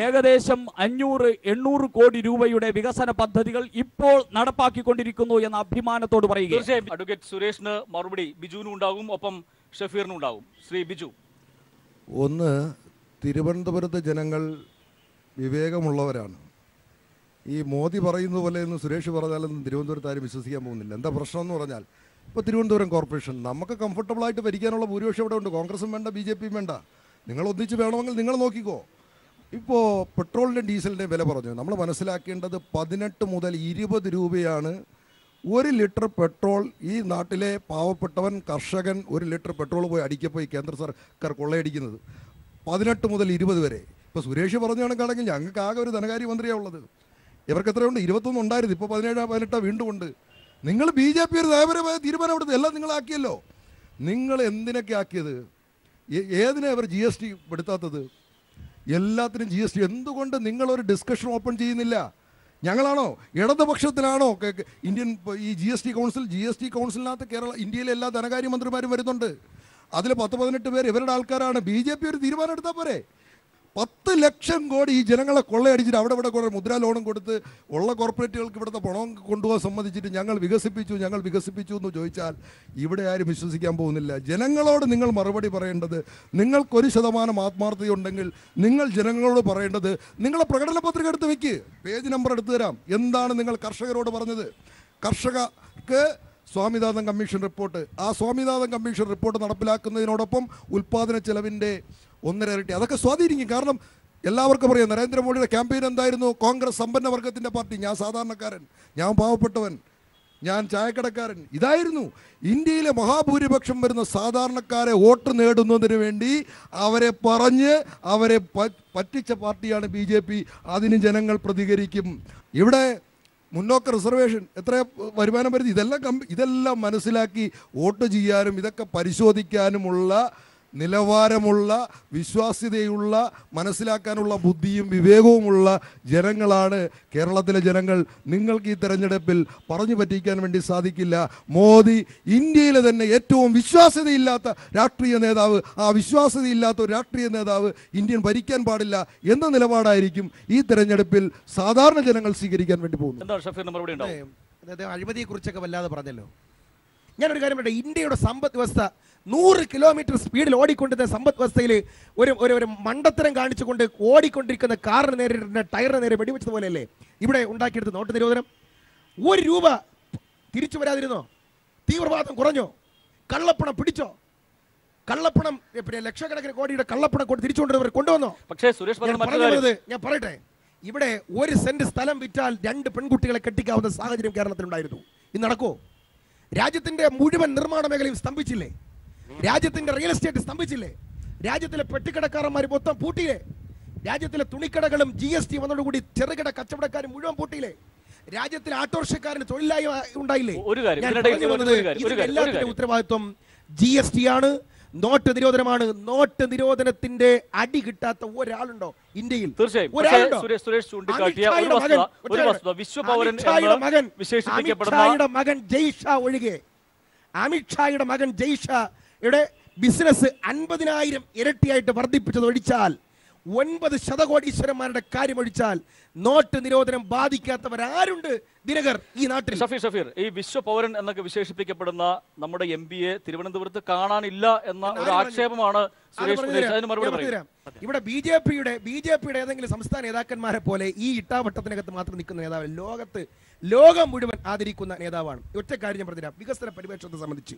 ഏകദേശം 500-800 കോടി രൂപയുടെ വികസന പദ്ധതികൾ ഇപ്പോൾ നടപ്പാക്കിക്കൊണ്ടിരിക്കുന്നു എന്ന അഭിമാനത്തോട് പറയുക. അഡ്വക്കേറ്റ് സുരേഷിന് മറുപടി ബിജുവിനും ഉണ്ടാകും, ഒപ്പം ഷഫീറിനും ഉണ്ടാകും. ശ്രീ ബിജു. ഒന്ന്, തിരുവനന്തപുരത്തെ ജനങ്ങൾ വിവേകമുള്ളവരാണ്. ഈ മോദി പറയുന്നത് പോലെ ഒന്ന് സുരേഷ് പറഞ്ഞാലൊന്നും തിരുവനന്തപുരത്ത് ആരും വിശ്വസിക്കാൻ പോകുന്നില്ല. എന്താ പ്രശ്നം എന്ന് പറഞ്ഞാൽ, ഇപ്പോൾ തിരുവനന്തപുരം കോർപ്പറേഷൻ നമുക്ക് കംഫർട്ടബിളായിട്ട് ഭരിക്കാനുള്ള ഭൂരിപക്ഷം ഇവിടെ ഉണ്ട്. കോൺഗ്രസും വേണ്ട, BJPയും വേണ്ട. നിങ്ങൾ ഒന്നിച്ച് വേണമെങ്കിൽ നിങ്ങൾ നോക്കിക്കോ. ഇപ്പോൾ പെട്രോളിൻ്റെ ഡീസലിൻ്റെ വില പറഞ്ഞു. നമ്മൾ മനസ്സിലാക്കേണ്ടത് 18 മുതൽ 20 രൂപയാണ് 1 ലിറ്റർ പെട്രോൾ ഈ നാട്ടിലെ പാവപ്പെട്ടവൻ കർഷകൻ 1 ലിറ്റർ പെട്രോൾ പോയി അടിക്കപ്പോൾ ഈ കേന്ദ്ര സർക്കാർ കൊള്ളയടിക്കുന്നത് 18 മുതൽ 20 വരെ. ഇപ്പോൾ സുരേഷ് പറഞ്ഞ കണക്കാണെങ്കിൽ ഞങ്ങൾക്ക് ആകെ ഒരു ധനകാര്യമന്ത്രിയാണ് ഉള്ളത്. ഇവർക്ക് എത്രയുണ്ട്? 21 ഉണ്ടായിരുന്നു, ഇപ്പോൾ 17-18 വീണ്ടും ഉണ്ട്. നിങ്ങൾ BJP ഒരു നയപരമായ തീരുമാനം എടുത്ത് എല്ലാം നിങ്ങളാക്കിയല്ലോ. നിങ്ങൾ എന്തിനൊക്കെ ആക്കിയത്? ഏതിനാണ് അവർ GST പെടുത്താത്തത്? എല്ലാത്തിനും GST. എന്തുകൊണ്ട് നിങ്ങളൊരു ഡിസ്കഷൻ ഓപ്പൺ ചെയ്യുന്നില്ല? ഞങ്ങളാണോ ഇടതുപക്ഷത്തിലാണോ ഇന്ത്യൻ ഈ GST കൗൺസിലിനകത്ത് ഇന്ത്യയിലെ എല്ലാ ധനകാര്യമന്ത്രിമാരും വരുന്നുണ്ട്. അതിൽ 10-18 പേര് ഇവരുടെ ആൾക്കാരാണ്. BJP ഒരു തീരുമാനം എടുത്താൽ പോരെ? 10 ലക്ഷം കോടി ഈ ജനങ്ങളെ കൊള്ളയടിച്ചിട്ട് അവിടെ കുറേ മുദ്രാ ലോണും കൊടുത്ത് ഉള്ള കോർപ്പറേറ്റുകൾക്ക് ഇവിടുത്തെ പണം കൊണ്ടുപോകാൻ സമ്മതിച്ചിട്ട് ഞങ്ങൾ വികസിപ്പിച്ചു എന്ന് ചോദിച്ചാൽ ഇവിടെ ആരും വിശ്വസിക്കാൻ പോകുന്നില്ല. ജനങ്ങളോട് നിങ്ങൾ മറുപടി പറയേണ്ടത്, നിങ്ങൾക്കൊരു ശതമാനം ആത്മാർത്ഥതയുണ്ടെങ്കിൽ നിങ്ങൾ ജനങ്ങളോട് പറയേണ്ടത്, നിങ്ങളെ പ്രകടന പത്രിക എടുത്ത് വെക്ക്, പേജ് നമ്പർ എടുത്തു തരാം. എന്താണ് നിങ്ങൾ കർഷകരോട് പറഞ്ഞത്? കർഷകർക്ക് സ്വാമിനാഥൻ കമ്മീഷൻ റിപ്പോർട്ട്, ആ സ്വാമിനാഥൻ കമ്മീഷൻ റിപ്പോർട്ട് നടപ്പിലാക്കുന്നതിനോടൊപ്പം ഉൽപ്പാദന ചെലവിൻ്റെ 1.5 ഇരട്ടി അതൊക്കെ സ്വാധീനിക്കും. കാരണം എല്ലാവർക്കും അറിയാം നരേന്ദ്രമോദിയുടെ ക്യാമ്പയിൻ എന്തായിരുന്നു? കോൺഗ്രസ് സമ്പന്ന വർഗത്തിൻ്റെ പാർട്ടി, ഞാൻ സാധാരണക്കാരൻ, ഞാൻ പാവപ്പെട്ടവൻ, ഞാൻ ചായക്കടക്കാരൻ. ഇതായിരുന്നു ഇന്ത്യയിലെ മഹാഭൂരിപക്ഷം വരുന്ന സാധാരണക്കാരെ വോട്ട് നേടുന്നതിന് വേണ്ടി അവരെ പറ്റിച്ച പാർട്ടിയാണ് BJP. അതിന് ജനങ്ങൾ പ്രതികരിക്കും. ഇവിടെ മുന്നോക്ക റിസർവേഷൻ എത്ര വരുമാനം വരുന്നത്? ഇതെല്ലാം മനസ്സിലാക്കി വോട്ട് ചെയ്യാനും ഇതൊക്കെ പരിശോധിക്കാനുമുള്ള നിലവാരമുള്ള വിശ്വാസ്യതയുള്ള മനസ്സിലാക്കാനുള്ള ബുദ്ധിയും വിവേകവുമുള്ള ജനങ്ങളാണ് കേരളത്തിലെ ജനങ്ങൾ. നിങ്ങൾക്ക് ഈ തെരഞ്ഞെടുപ്പിൽ പറഞ്ഞു പറ്റിക്കാൻ വേണ്ടി സാധിക്കില്ല. മോദി ഇന്ത്യയിലെ തന്നെ ഏറ്റവും വിശ്വാസ്യതയില്ലാത്ത രാഷ്ട്രീയ നേതാവ്, ആ വിശ്വാസ്യതയില്ലാത്ത ഒരു രാഷ്ട്രീയ നേതാവ് ഇന്ത്യൻ ഭരിക്കാൻ പാടില്ല എന്ന നിലപാടായിരിക്കും ഈ തെരഞ്ഞെടുപ്പിൽ സാധാരണ ജനങ്ങൾ സ്വീകരിക്കാൻ വേണ്ടി പോകുന്നത്. അഴിമതിയെക്കുറിച്ചൊക്കെ വല്ലാതെ പറഞ്ഞല്ലോ. ഞാനൊരു കാര്യം പറയട്ടെ, ഇന്ത്യയുടെ സമ്പദ് വ്യവസ്ഥ 100 കിലോമീറ്റർ സ്പീഡിൽ ഓടിക്കൊണ്ടിരുന്ന സമ്പദ് വ്യവസ്ഥയിൽ ഒരു മണ്ടത്തരം കാണിച്ചുകൊണ്ട് ഓടിക്കൊണ്ടിരിക്കുന്ന കാറിന് നേരെ ടയറിന് നേരെ വെടിവെച്ചതുപോലെയല്ലേ ഇവിടെ ഉണ്ടാക്കിയെടുത്ത് നോട്ട് നിരോധനം? 1 രൂപ തിരിച്ചു വരാതിരുന്നോ? തീവ്രവാദം കുറഞ്ഞോ? കള്ളപ്പണം പിടിച്ചോ? കള്ളപ്പണം പിന്നെ ലക്ഷക്കണക്കിന് കോടിയുടെ കള്ളപ്പണം തിരിച്ചുകൊണ്ടുവന്നവർ കൊണ്ടുവന്നോ? പക്ഷേ സുരേഷ് ഞാൻ പറയട്ടെ, ഇവിടെ 1 സെന്റ് സ്ഥലം വിറ്റാൽ 2 പെൺകുട്ടികളെ കെട്ടിക്കാവുന്ന സാഹചര്യം കേരളത്തിലുണ്ടായിരുന്നു. ഇത് നടക്കുമോ? രാജ്യത്തിന്റെ മുഴുവൻ നിർമ്മാണ മേഖലയും സ്തംഭിച്ചില്ലേ? രാജ്യത്തിന്റെ റിയൽ എസ്റ്റേറ്റ് സ്തംഭിച്ചില്ലേ? രാജ്യത്തിലെ പെട്ടിക്കടക്കാരന്മാർ മൊത്തം പൂട്ടിയില്ലേ? രാജ്യത്തിലെ തുണിക്കടകളും GST വന്നതോടുകൂടി ചെറുകിട കച്ചവടക്കാരും മുഴുവൻ പൂട്ടിയില്ലേ? രാജ്യത്തിലെ ആട്ടോറിക്ഷക്കാരന് തൊഴിലായി ഉണ്ടായില്ലേ? എല്ലാത്തിന്റെ ഉത്തരവാദിത്വം GST ആണ്, നോട്ട് നിരോധനമാണ്. നോട്ട് നിരോധനത്തിന്റെ അടി കിട്ടാത്ത ഒരാളുണ്ടോ ഇന്ത്യയിൽ? അമിത്ഷായുടെ മകൻ ജയ്ഷാ ഒഴികെ, അമിത്ഷായുടെ മകൻ ജയ്ഷായുടെ ബിസിനസ് 50,000 ഇരട്ടിയായിട്ട് വർദ്ധിപ്പിച്ചത് ഒഴിച്ചാൽ, 9 ശതകോടീശ്വരന്മാരുടെ കാര്യമൊഴിച്ചാൽ നോട്ട് നിരോധനം ബാധിക്കാത്തവരാരുണ്ട് ദിനകർ ഈ നാട്ടിൽ? ഷഫീർ, ഈ വിശ്വപൗരൻ എന്നൊക്കെ വിശേഷിപ്പിക്കപ്പെടുന്ന നമ്മുടെ MPയെ തിരുവനന്തപുരത്ത് കാണാനില്ല എന്ന ഒരു ആക്ഷേപമാണ് ഇവിടെ ബിജെപിയുടെ ഏതെങ്കിലും സംസ്ഥാന നേതാക്കന്മാരെ പോലെ ഈ ഇട്ടാവട്ടത്തിനകത്ത് മാത്രം നിൽക്കുന്ന നേതാവ് ലോകം മുഴുവൻ ആദരിക്കുന്ന നേതാവാണ്. ഒറ്റ കാര്യം ഞാൻ പറഞ്ഞുതരാം. വികസന പരിവേഷണത്തെ സംബന്ധിച്ച്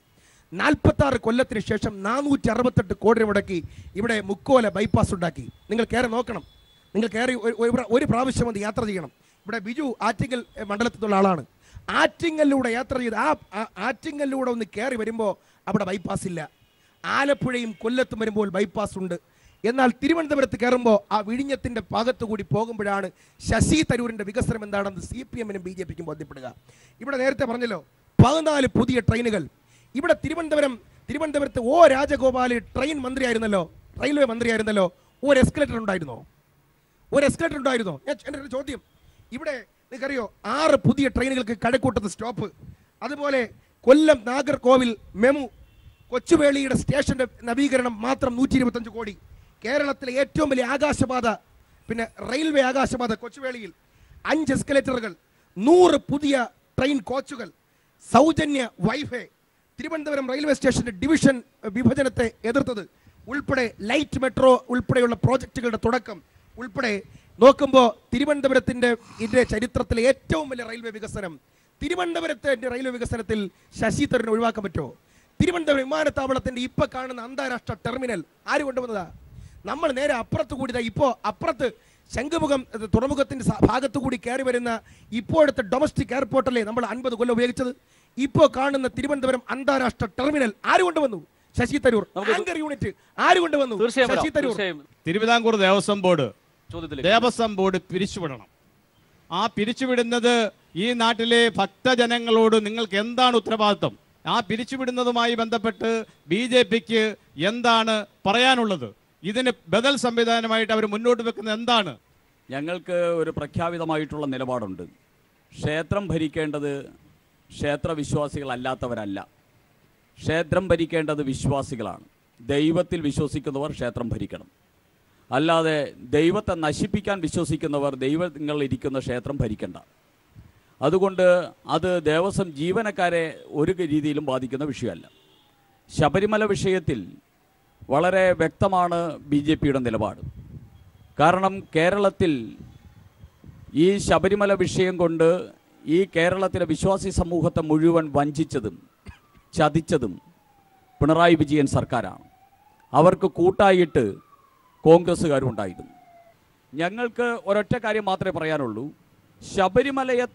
46 കൊല്ലത്തിന് ശേഷം 468 കോടി മുടക്കി ഇവിടെ മുക്കോല ബൈപ്പാസ് ഉണ്ടാക്കി. നിങ്ങൾ കയറി നോക്കണം. നിങ്ങൾ കയറി ഒരു പ്രാവശ്യം അത് യാത്ര ചെയ്യണം. ഇവിടെ ബിജു ആറ്റിങ്ങൽ മണ്ഡലത്തിലുള്ള ആളാണ്. ആറ്റിങ്ങലിലൂടെ യാത്ര ചെയ്ത് ആറ്റിങ്ങലിലൂടെ ഒന്ന് കയറി വരുമ്പോൾ അവിടെ ബൈപ്പാസ് ഇല്ല. ആലപ്പുഴയും കൊല്ലത്തും വരുമ്പോൾ ബൈപ്പാസ് ഉണ്ട്. എന്നാൽ തിരുവനന്തപുരത്ത് കയറുമ്പോൾ ആ വിഴിഞ്ഞത്തിന്റെ ഭാഗത്തു കൂടി പോകുമ്പോഴാണ് ശശി തരൂരിന്റെ വികസനം എന്താണെന്ന് CPM-നും BJP-ക്കും ബോധ്യപ്പെടുക. ഇവിടെ നേരത്തെ പറഞ്ഞല്ലോ 14 പുതിയ ട്രെയിനുകൾ. ഇവിടെ തിരുവനന്തപുരത്ത് രാജഗോപാൽ ട്രെയിൻ മന്ത്രിയായിരുന്നല്ലോ, റെയിൽവേ മന്ത്രിയായിരുന്നല്ലോ. ഒരു എസ്കലേറ്റർ ഉണ്ടായിരുന്നോ? എൻ്റെ ഒരു ചോദ്യം. ഇവിടെ നിങ്ങൾക്കറിയോ 6 പുതിയ ട്രെയിനുകൾക്ക് കഴക്കൂട്ടത്ത് സ്റ്റോപ്പ്. അതുപോലെ കൊല്ലം നാഗർകോവിൽ മെമു കൊച്ചുവേളിയുടെ സ്റ്റേഷന്റെ നവീകരണം മാത്രം 125 കോടി. കേരളത്തിലെ ഏറ്റവും വലിയ ആകാശപാത, പിന്നെ റെയിൽവേ ആകാശപാത കൊച്ചുവേളിയിൽ 5 എസ്കലേറ്ററുകൾ, 100 പുതിയ ട്രെയിൻ കോച്ചുകൾ, സൗജന്യ വൈഫൈ, തിരുവനന്തപുരം റെയിൽവേ സ്റ്റേഷന്റെ ഡിവിഷൻ വിഭജനത്തെ എതിർത്തത് ഉൾപ്പെടെ ലൈറ്റ് മെട്രോ ഉൾപ്പെടെയുള്ള പ്രോജക്റ്റുകളുടെ തുടക്കം ഉൾപ്പെടെ നോക്കുമ്പോൾ തിരുവനന്തപുരത്തിന്റെ ചരിത്രത്തിലെ ഏറ്റവും വലിയ റെയിൽവേ വികസനം. തിരുവനന്തപുരത്തിന്റെ റെയിൽവേ വികസനത്തിൽ ശശി തരൂരിനെ ഒഴിവാക്കാൻ പറ്റുമോ? തിരുവനന്തപുരം വിമാനത്താവളത്തിന്റെ ഇപ്പൊ കാണുന്ന അന്താരാഷ്ട്ര ടെർമിനൽ ആര് കൊണ്ടുവന്നതാ? നമ്മൾ നേരെ അപ്പുറത്ത് കൂടിയതാ. ഇപ്പോൾ അപ്പുറത്ത് ശംഖുമുഖം തുറമുഖത്തിന്റെ ഭാഗത്തു കൂടി കയറി വരുന്ന ഇപ്പോഴത്തെ ഡൊമസ്റ്റിക് എയർപോർട്ടല്ലേ നമ്മൾ 50 കൊല്ലം ഉപയോഗിച്ചത്? ഇപ്പോൾ കാണുന്ന തിരുവനന്തപുരം അന്താരാഷ്ട്ര ടെർമിനൽ ആര് കൊണ്ടുവന്നു? ശശി തരൂർ. ആങ്കർ യൂണിറ്റ് ആര് കൊണ്ടുവന്നു? ശശി തരൂർ. തിരുവിതാംകൂർ ദേവസ്വം ബോർഡ് പിരിച്ചുവിടണം. ആ പിരിച്ചുവിടുന്നത് ഈ നാട്ടിലെ ഭക്തജനങ്ങളോട് നിങ്ങൾക്ക് എന്താണ് ഉത്തരവാദിത്വം? ആ പിരിച്ചുവിടുന്നതുമായി ബന്ധപ്പെട്ട് BJPക്ക് എന്താണ് പറയാനുള്ളത്? ഇതിന് ബദൽ സംവിധാനമായിട്ട് അവർ മുന്നോട്ട് വെക്കുന്നത് എന്താണ്? ഞങ്ങൾക്ക് ഒരു പ്രഖ്യാപിതമായിട്ടുള്ള നിലപാടുണ്ട്. ക്ഷേത്രം ഭരിക്കേണ്ടത് ക്ഷേത്രവിശ്വാസികളല്ലാത്തവരല്ല, ക്ഷേത്രം ഭരിക്കേണ്ടത് വിശ്വാസികളാണ്. ദൈവത്തിൽ വിശ്വസിക്കുന്നവർ ക്ഷേത്രം ഭരിക്കണം. അല്ലാതെ ദൈവത്തെ നശിപ്പിക്കാൻ വിശ്വസിക്കുന്നവർ ദൈവങ്ങളിരിക്കുന്ന ക്ഷേത്രം ഭരിക്കണ്ട. അതുകൊണ്ട് അത് ദേവസ്വം ജീവനക്കാരെ ഒരു രീതിയിലും ബാധിക്കുന്ന വിഷയമല്ല. ശബരിമല വിഷയത്തിൽ വളരെ വ്യക്തമാണ് BJPയുടെ നിലപാട്. കാരണം കേരളത്തിൽ ഈ ശബരിമല വിഷയം കൊണ്ട് ഈ കേരളത്തിലെ വിശ്വാസി സമൂഹത്തെ മുഴുവൻ വഞ്ചിച്ചതും ചതിച്ചതും പിണറായി വിജയൻ സർക്കാരാണ്. അവർക്ക് കൂട്ടായിട്ട് കോൺഗ്രസ്സുകാരുണ്ടായിരുന്നു. ഞങ്ങൾക്ക് ഒരൊറ്റ കാര്യം മാത്രമേ പറയാനുള്ളൂ. ശബരിമലയെ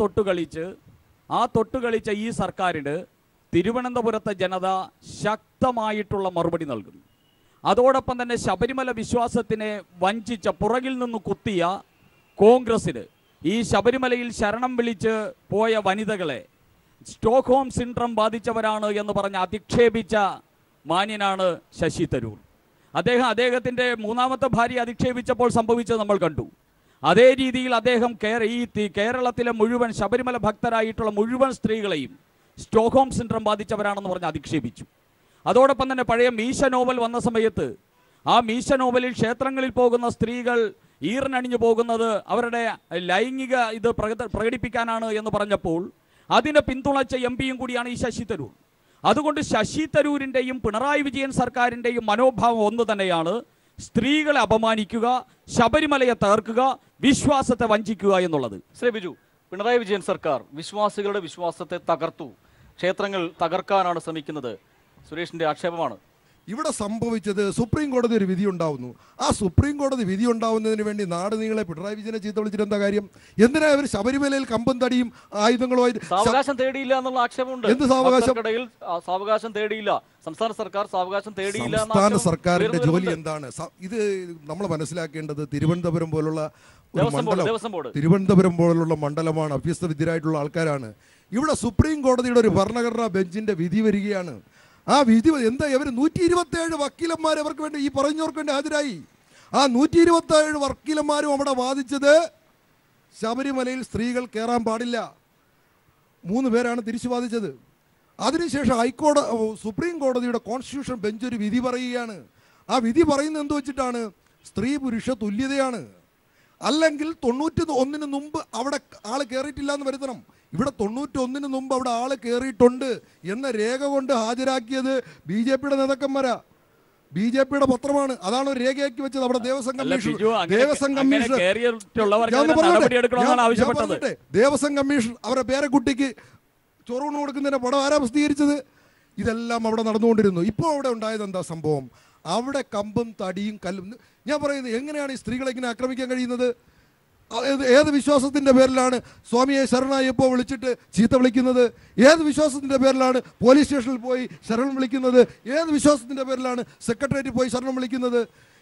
തൊട്ടുകളിച്ച ഈ സർക്കാരിന് തിരുവനന്തപുരത്തെ ജനത ശക്തമായിട്ടുള്ള മറുപടി നൽകും. അതോടൊപ്പം തന്നെ ശബരിമല വിശ്വാസത്തിനെ വഞ്ചിച്ച, പുറകിൽ നിന്ന് കുത്തിയ കോൺഗ്രസ്സിന്, ഈ ശബരിമലയിൽ ശരണം വിളിച്ച് പോയ വനിതകളെ സ്റ്റോക്ക്ഹോം സിൻഡ്രം ബാധിച്ചവരാണ് എന്ന് പറഞ്ഞ് അധിക്ഷേപിച്ച മാന്യനാണ് ശശി തരൂർ. അദ്ദേഹത്തിൻ്റെ മൂന്നാമത്തെ ഭാര്യ അധിക്ഷേപിച്ചപ്പോൾ സംഭവിച്ചത് നമ്മൾ കണ്ടു. അതേ രീതിയിൽ അദ്ദേഹം കേരളത്തിലെ മുഴുവൻ ശബരിമല ഭക്തരായിട്ടുള്ള മുഴുവൻ സ്ത്രീകളെയും സ്റ്റോക്ക്ഹോം സിൻഡ്രം ബാധിച്ചവരാണെന്ന് പറഞ്ഞ് അധിക്ഷേപിച്ചു. അതോടൊപ്പം തന്നെ പഴയ മീശ നോവൽ വന്ന സമയത്ത് ആ മീശ നോവലിൽ ക്ഷേത്രങ്ങളിൽ പോകുന്ന സ്ത്രീകൾ ഈറിനണിഞ്ഞു പോകുന്നത് അവരുടെ ലൈംഗിക ഇത് പ്രകടിപ്പിക്കാനാണ് എന്ന് പറഞ്ഞപ്പോൾ അതിനെ പിന്തുണച്ച MP-യും കൂടിയാണ് ഈ ശശി തരൂർ. അതുകൊണ്ട് ശശി തരൂരിൻ്റെയും പിണറായി വിജയൻ സർക്കാരിൻ്റെയും മനോഭാവം ഒന്ന് തന്നെയാണ്: സ്ത്രീകളെ അപമാനിക്കുക, ശബരിമലയെ തകർക്കുക, വിശ്വാസത്തെ വഞ്ചിക്കുക എന്നുള്ളത്. ശ്രീ ബിജു, പിണറായി വിജയൻ സർക്കാർ വിശ്വാസികളുടെ വിശ്വാസത്തെ തകർത്തു, ക്ഷേത്രങ്ങൾ തകർക്കാനാണ് ശ്രമിക്കുന്നത്, സുരേഷിന്റെ ആക്ഷേപമാണ്. ഇവിടെ സംഭവിച്ചത് സുപ്രീം കോടതി ഒരു വിധി ഉണ്ടാവുന്നു. ആ സുപ്രീം കോടതി വിധി ഉണ്ടാവുന്നതിന് വേണ്ടി നാട് നീളെ പിണറായി വിജയനെ ചീത്ത വിളിച്ചിട്ട് എന്താ കാര്യം? എന്തിനാ അവർ ശബരിമലയിൽ കമ്പം തടിയും ആയുധങ്ങളുമായി സാവകാശം തേടിയില്ല എന്നുള്ള ആക്ഷേപമുണ്ട്. എന്ത് സാവകാശം? സാവകാശം തേടിയില്ല, സംസ്ഥാന സർക്കാർ സാവകാശം തേടിയില്ല. സംസ്ഥാന സർക്കാരിന്റെ ജോലി എന്താണ്? ഇത് നമ്മൾ മനസ്സിലാക്കേണ്ടത് തിരുവനന്തപുരം പോലുള്ള മണ്ഡലമാണ്, അഭ്യസ്തവിദ്യരായിട്ടുള്ള ആൾക്കാരാണ്. ഇവിടെ സുപ്രീം കോടതിയുടെ ഒരു ഭരണഘടനാ ബെഞ്ചിന്റെ വിധി വരികയാണ്. ആ വിധി എന്താ? ഇവർ 127 വക്കീലന്മാർ അവർക്ക് വേണ്ടി, ഈ പറഞ്ഞവർക്ക് വേണ്ടി ഹാജരായി. ആ 127 വക്കീലന്മാരും അവിടെ വാദിച്ചത് ശബരിമലയിൽ സ്ത്രീകൾ കയറാൻ പാടില്ല. 3 പേരാണ് തിരിച്ചു വാദിച്ചത്. അതിനുശേഷം സുപ്രീം കോടതിയുടെ കോൺസ്റ്റിറ്റ്യൂഷൻ ബെഞ്ച് ഒരു വിധി പറയുകയാണ്. ആ വിധി പറയുന്നത് എന്ത് വെച്ചിട്ടാണ്? സ്ത്രീ പുരുഷ തുല്യതയാണ്. അല്ലെങ്കിൽ 91 മുമ്പ് അവിടെ ആള് കയറിയിട്ടില്ല എന്ന് വരുത്തണം. ഇവിടെ 91 മുമ്പ് അവിടെ ആള് കയറിയിട്ടുണ്ട് എന്ന രേഖ കൊണ്ട് ഹാജരാക്കിയത് BJPയുടെ നേതാക്കന്മാരാ, BJPയുടെ പത്രമാണ്. അതാണ് ഒരു രേഖയാക്കി വെച്ചത്. അവിടെ ദേവസ്വം കമ്മീഷൻ അവരുടെ പേരക്കുട്ടിക്ക് ചൊറൂണ് കൊടുക്കുന്നതിന്റെ പടം ആരാ പ്രസിദ്ധീകരിച്ചത്? ഇതെല്ലാം അവിടെ നടന്നുകൊണ്ടിരുന്നു. ഇപ്പോൾ അവിടെ ഉണ്ടായത് എന്താ സംഭവം? അവിടെ കമ്പും തടിയും കല്ലും. ഞാൻ പറയുന്നത്, എങ്ങനെയാണ് ഈ സ്ത്രീകളെ ഇങ്ങനെ ആക്രമിക്കാൻ കഴിയുന്നത്? ഏത് വിശ്വാസത്തിൻ്റെ പേരിലാണ് സ്വാമിയെ ശരണായപ്പോൾ വിളിച്ചിട്ട് ചീത്ത വിളിക്കുന്നത്? ഏത് വിശ്വാസത്തിൻ്റെ പേരിലാണ് പോലീസ് സ്റ്റേഷനിൽ പോയി ശരണം വിളിക്കുന്നത്? ഏത് വിശ്വാസത്തിൻ്റെ പേരിലാണ് സെക്രട്ടേറിയറ്റിൽ പോയി ശരണം വിളിക്കുന്നത്?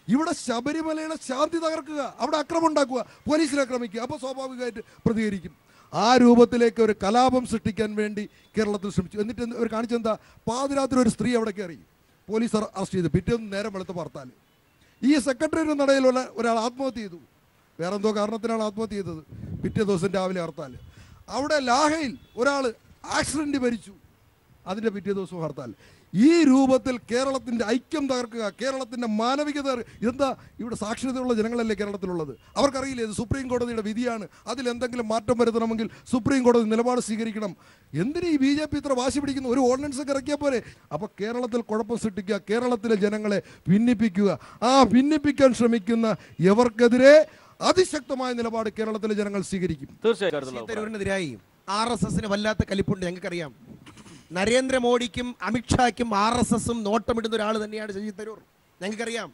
ഇവിടെ ശബരിമലയുടെ ശാന്തി തകർക്കുക, അവിടെ അക്രമം ഉണ്ടാക്കുക, പോലീസിനെ ആക്രമിക്കുക. അപ്പോൾ സ്വാഭാവികമായിട്ട് പ്രതികരിക്കും. ആ രൂപത്തിലേക്ക് ഒരു കലാപം സൃഷ്ടിക്കാൻ വേണ്ടി കേരളത്തിൽ ശ്രമിച്ചു. എന്നിട്ട് അവർ കാണിച്ചെന്താ? പാതിരാത്രി ഒരു സ്ത്രീ അവിടെ കയറി, പോലീസ് അറസ്റ്റ് ചെയ്തു. പിറ്റേന്ന് നേരം വെളുത്ത് വാർത്താൽ ഈ സെക്രട്ടേറിയറ്റ് നടയിലുള്ള ഒരാൾ ആത്മഹത്യ ചെയ്തു. വേറെന്തോ കാരണത്തിനാണ് ആത്മഹത്യ ചെയ്തത്. പിറ്റേ ദിവസം രാവിലെ ഹർത്താൽ. അവിടെ ലാഹയിൽ ഒരാൾ ആക്സിഡന്റ് മരിച്ചു, അതിൻ്റെ പിറ്റേ ദിവസം ഹർത്താൽ. ഈ രൂപത്തിൽ കേരളത്തിൻ്റെ ഐക്യം തകർക്കുക, കേരളത്തിൻ്റെ മാനവികത. എന്താ? ഇവിടെ സാക്ഷരതയുള്ള ജനങ്ങളല്ലേ കേരളത്തിലുള്ളത്? അവർക്കറിയില്ലേ ഇത് സുപ്രീം കോടതിയുടെ വിധിയാണ്, അതിലെന്തെങ്കിലും മാറ്റം വരുത്തണമെങ്കിൽ സുപ്രീം കോടതി നിലപാട് സ്വീകരിക്കണം. എന്തിന് ഈ BJP ഇത്ര വാശി പിടിക്കുന്നു? ഒരു ഓർഡിനൻസ് ഒക്കെ ഇറക്കിയാൽ പോരെ? അപ്പോൾ കേരളത്തിൽ കുഴപ്പം സൃഷ്ടിക്കുക, കേരളത്തിലെ ജനങ്ങളെ ഭിന്നിപ്പിക്കുക. ആ ഭിന്നിപ്പിക്കാൻ ശ്രമിക്കുന്ന എവർക്കെതിരെ അതിശക്തമായ നിലപാട് കേരളത്തിലെ ജനങ്ങൾ സ്വീകരിക്കും. തീർച്ചയായും RSSന് വല്ലാത്ത കലിപ്പുണ്ട്. ഞങ്ങൾക്കറിയാം, നരേന്ദ്രമോദിക്കും അമിത്ഷായ്ക്കും RSSും നോട്ടമിടുന്ന ഒരാൾ തന്നെയാണ് ശശി തരൂർ. ഞങ്ങൾക്കറിയാം,